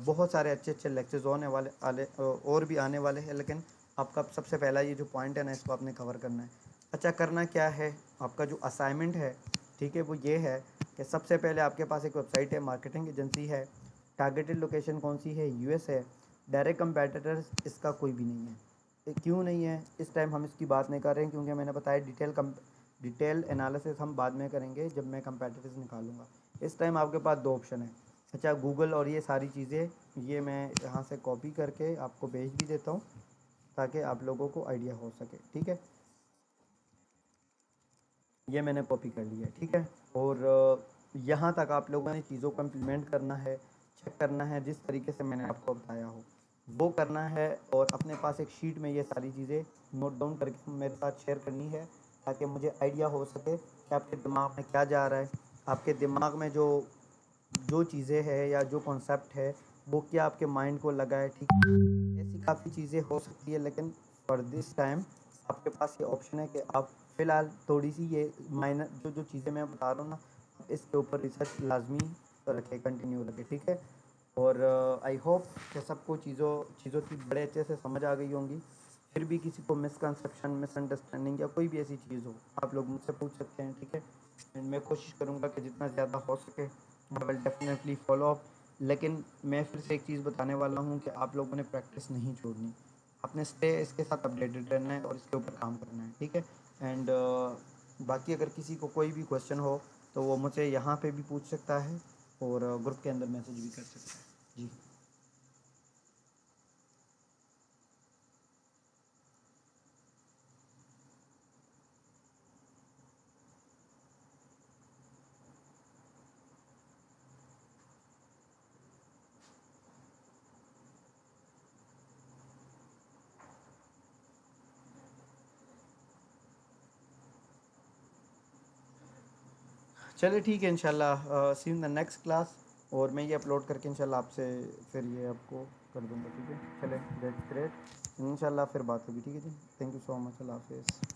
बहुत सारे अच्छे अच्छे लेक्चर्स होने और भी आने वाले हैं, लेकिन आपका सबसे पहला ये जो पॉइंट है ना, इसको आपने कवर करना है। अच्छा, करना क्या है, आपका जो असाइनमेंट है, ठीक है, वो ये है कि सबसे पहले आपके पास एक वेबसाइट है, मार्केटिंग एजेंसी है, टारगेटेड लोकेशन कौन सी है, यूएस है, डायरेक्ट कंपेटिटर्स इसका कोई भी नहीं है। क्यों नहीं है, इस टाइम हम इसकी बात नहीं कर रहे हैं, क्योंकि मैंने बताया डिटेल एनालिसिस हम बाद में करेंगे जब मैं कंपेटिटर्स निकालूंगा। इस टाइम आपके पास दो ऑप्शन है। अच्छा, गूगल और ये सारी चीज़ें, ये मैं यहाँ से कॉपी करके आपको भेज भी देता हूँ ताकि आप लोगों को आइडिया हो सके। ठीक है, ये मैंने कॉपी कर लिया है। ठीक है, और यहाँ तक आप लोगों ने चीज़ों को इम्प्लीमेंट करना है, चेक करना है, जिस तरीके से मैंने आपको बताया हो वो करना है। और अपने पास एक शीट में ये सारी चीज़ें नोट डाउन करके मेरे साथ शेयर करनी है, ताकि मुझे आइडिया हो सके कि आपके दिमाग में क्या जा रहा है, आपके दिमाग में जो जो चीज़ें हैं या जो कॉन्सेप्ट है वो क्या आपके माइंड को लगा है। ठीक है, ऐसी काफ़ी चीज़ें हो सकती है, लेकिन फॉर दिस टाइम आपके पास ये ऑप्शन है कि आप फ़िलहाल थोड़ी सी ये माइनर जो जो चीज़ें मैं बता रहा हूँ ना, इसके ऊपर रिसर्च लाजमी रखें, कंटिन्यू रखें। ठीक है, और आई होप कि सबको चीज़ों की बड़े अच्छे से समझ आ गई होंगी। फिर भी किसी को मिसकंसेप्शन, मिसअंडरस्टैंडिंग या कोई भी ऐसी चीज़ हो, आप लोग मुझसे पूछ सकते हैं। ठीक है, एंड मैं कोशिश करूँगा कि जितना ज़्यादा हो सके I will definitely follow up. लेकिन मैं फिर से एक चीज़ बताने वाला हूँ कि आप लोगों ने प्रैक्टिस नहीं छोड़नी, आपने स्टे इसके साथ अपडेटेड रहना है और इसके ऊपर काम करना है। ठीक है, एंड बाकी अगर किसी को कोई भी क्वेश्चन हो तो वो मुझे यहाँ पे भी पूछ सकता है और ग्रुप के अंदर मैसेज भी कर सकता है। जी, चलिए ठीक है, इंशाल्लाह सी इन द नेक्स्ट क्लास। और मैं ये अपलोड करके इंशाल्लाह आपसे फिर ये आपको कर दूंगा, ठीक है। चले, दैट्स ग्रेट, इंशाल्लाह फिर बात होगी, ठीक है जी। थैंक यू सो मच, अल्लाह हाफिज़।